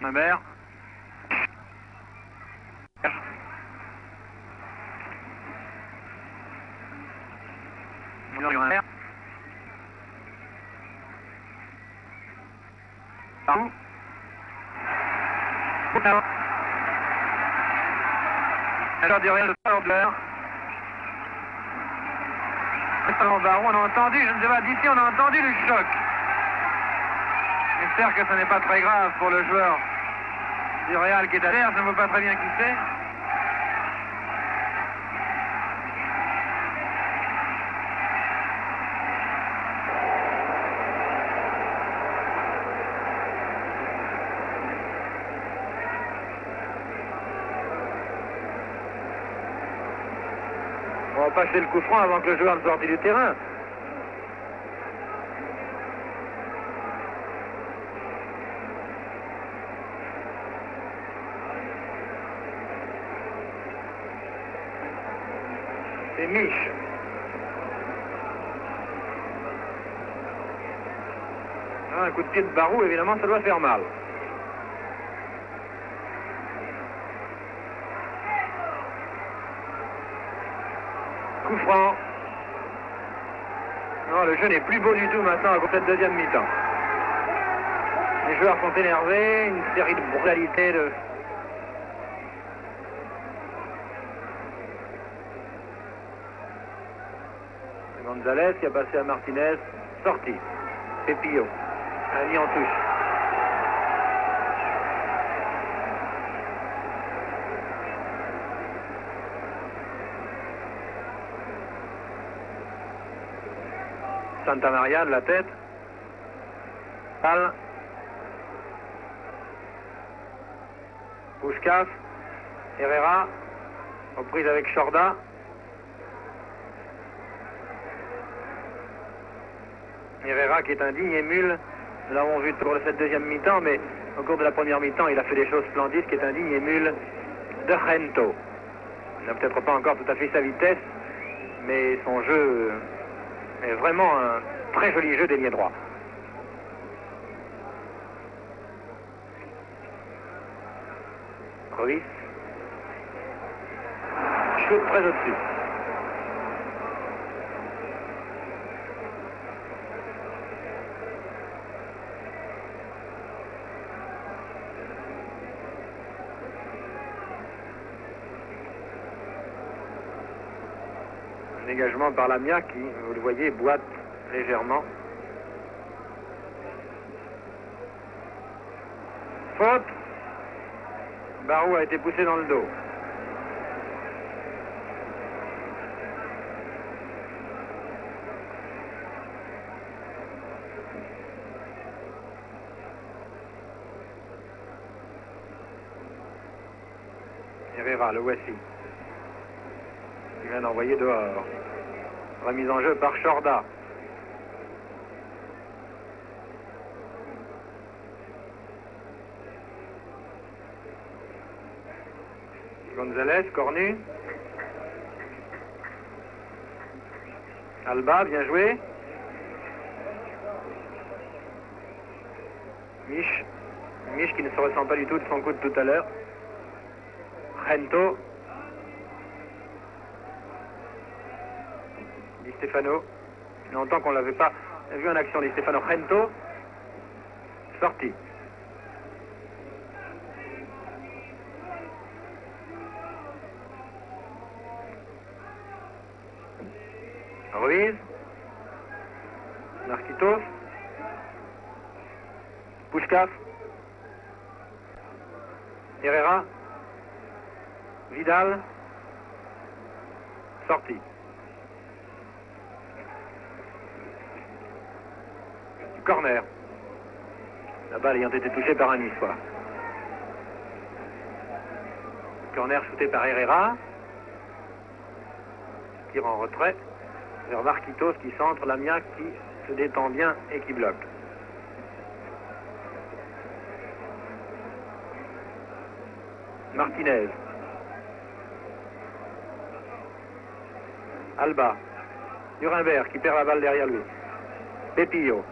Mabert. Barou. Alors du rien de Fordler. Barou, on a entendu, je ne sais pas, d'ici on a entendu le choc. J'espère que ce n'est pas très grave pour le joueur du Real qui est à terre, je ne vois pas très bien qui c'est. On va passer le coup franc avant que le joueur ne sorte du terrain. C'est Mich. Ah, un coup de pied de Barou, évidemment, ça doit faire mal. Coup franc. Non, le jeu n'est plus beau du tout maintenant à cette deuxième mi-temps. Les joueurs sont énervés, une série de brutalités de... Gonzalez qui a passé à Martinez, sorti. C'est Pio. A mis en touche. Santa Maria de la tête. Pal. Puskás. Herrera. Reprise avec Chorda. Herrera qui est un digne émule. Nous l'avons vu au cours de cette deuxième mi-temps, mais au cours de la première mi-temps, il a fait des choses splendides, qui est un digne émule de Gento. Il n'a peut-être pas encore tout à fait sa vitesse, mais son jeu est vraiment un très joli jeu d'ailier droit. Ruiz. Shoot très au-dessus. Dégagement par Lamia qui, vous le voyez, boite légèrement. Faute. Barou a été poussé dans le dos. Herrera, le voici. Il vient d'envoyer dehors. Remise en jeu par Chorda. Gonzalez, cornu. Alba, bien joué. Mich qui ne se ressent pas du tout de son coup de tout à l'heure. Gento. Di Stefano. Il y a longtemps qu'on ne l'avait pas vu en action. Di Stefano. Gento. Sorti. Ruiz. Narquitos. Puskás. Herrera. Vidal. Sortie. Corner. La balle ayant été touchée par un Niçois. Corner shooté par Herrera. Tire en retrait vers Marquitos qui centre, Lamia qui se détend bien et qui bloque. Martinez. Alba. Nuremberg qui perd la balle derrière lui. Pepillo.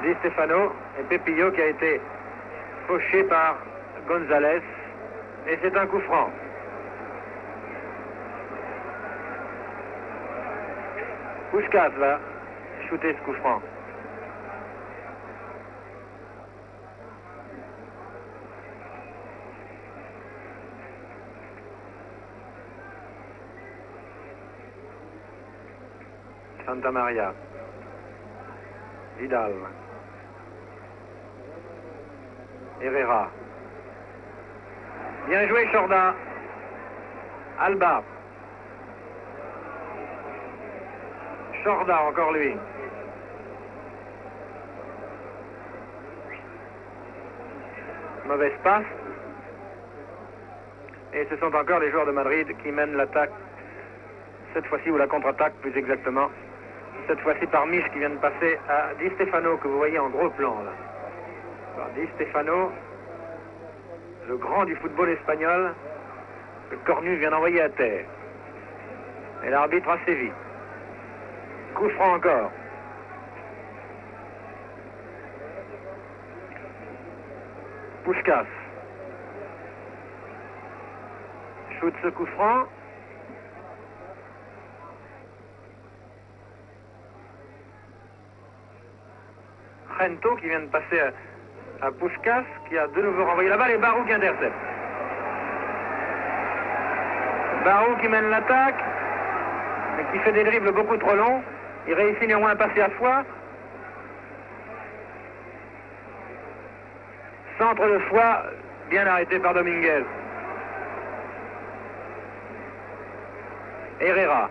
Di Stefano et Pepillo qui a été fauché par Gonzalez. Et c'est un coup franc. Puskás va shooter ce coup franc. Santa Maria. Vidal. Herrera. Bien joué, Chorda. Alba. Chorda, encore lui. Mauvaise passe. Et ce sont encore les joueurs de Madrid qui mènent l'attaque. Cette fois-ci, ou la contre-attaque plus exactement. Cette fois-ci par Mich qui vient de passer à Di Stefano, que vous voyez en gros plan là. Alors, Di Stefano, le grand du football espagnol, que Cornu vient d'envoyer à terre. Et l'arbitre a sévi. Coup franc encore. Puskás. Shoot ce coup franc. Gento qui vient de passer à Puskás, qui a de nouveau renvoyé la balle, et Barou qui intercepte. Barou qui mène l'attaque, mais qui fait des dribbles beaucoup trop longs. Il réussit néanmoins à passer à Foix. Centre de Foix, bien arrêté par Dominguez. Herrera.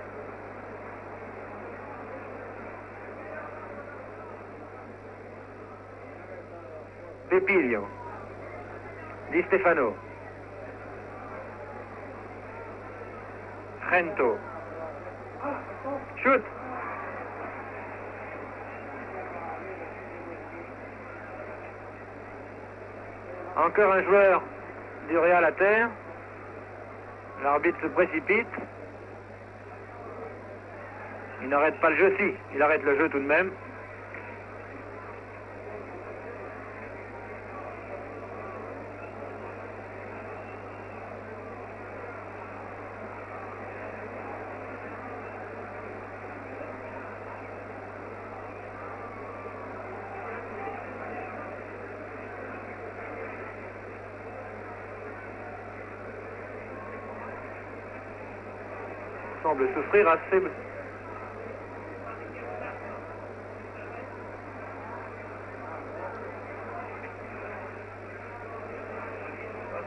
Pepillo. Di Stefano. Gento. Shoot. Encore un joueur du Real à terre. L'arbitre se précipite. Il n'arrête pas le jeu, si. Il arrête le jeu tout de même. Semble souffrir assez.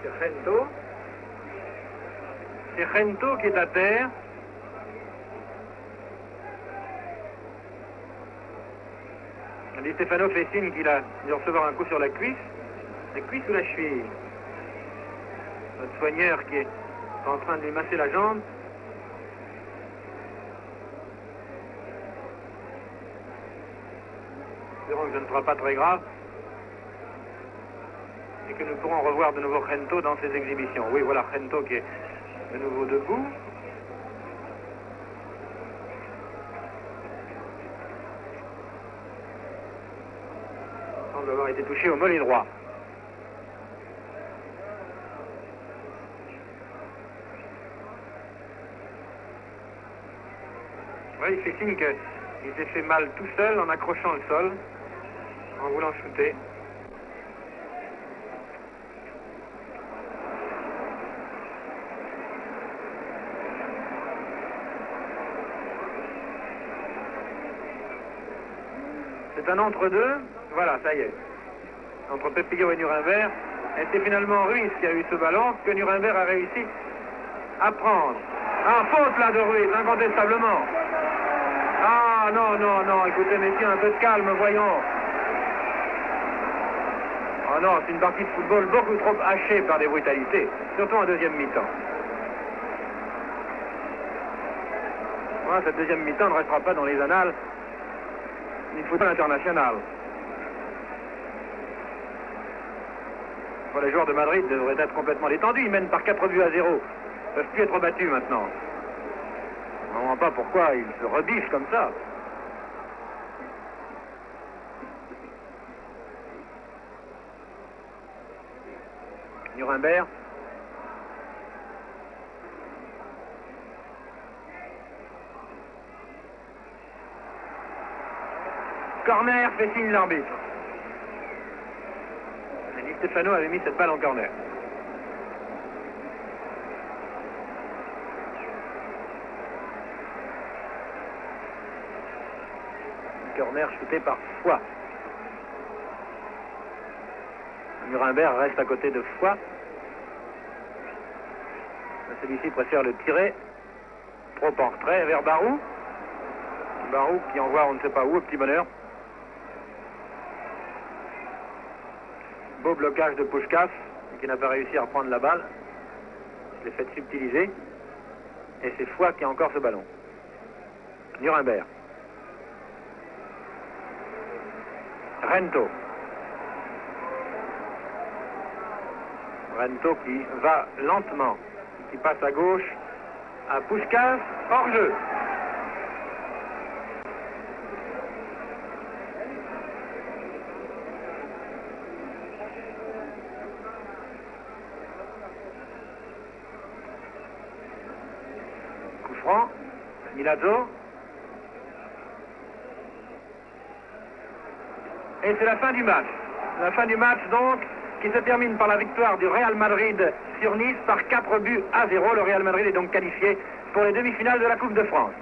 C'est Gento. C'est Gento qui est à terre. Di Stefano fait signe qu'il a dû recevoir un coup sur la cuisse ou la cheville. Notre soigneur qui est en train de lui masser la jambe. Espérons que ce ne sera pas très grave et que nous pourrons revoir de nouveau Gento dans ses exhibitions. Oui, voilà Gento qui est de nouveau debout. Il semble avoir été touché au mollet droit. Oui, il fait signe qu'il s'est fait mal tout seul en accrochant le sol, en voulant shooter. C'est un entre-deux. Voilà, ça y est. Entre Pepillo et Nuremberg. Et c'est finalement Ruiz qui a eu ce ballon que Nuremberg a réussi à prendre. Ah, faute là de Ruiz, incontestablement. Ah, non, non, non, écoutez, messieurs, un peu de calme, voyons. Oh non, c'est une partie de football beaucoup trop hachée par des brutalités, surtout en deuxième mi-temps. Voilà, cette deuxième mi-temps ne restera pas dans les annales du football international. Bon, les joueurs de Madrid devraient être complètement détendus, ils mènent par 4 buts à 0. Ils ne peuvent plus être battus maintenant. On ne comprend pas pourquoi ils se rebiffent comme ça. Nuremberg. Corner, fait signe l'arbitre. Di Stefano avait mis cette balle en corner. Corner shooté par Foy. Nuremberg reste à côté de Foy. Celui-ci préfère le tirer. Trop en retrait vers Barou. Barou qui envoie on ne sait pas où, au petit bonheur. Beau blocage de Puskás, qui n'a pas réussi à reprendre la balle. Il l'est fait subtiliser. Et c'est Foy qui a encore ce ballon. Nuremberg. Rento. Rento qui va lentement, qui passe à gauche à Puskás, hors jeu. Coup franc, Milazzo. Et c'est la fin du match. La fin du match donc, qui se termine par la victoire du Real Madrid sur Nice par 4 buts à 0. Le Real Madrid est donc qualifié pour les demi-finales de la Coupe de France.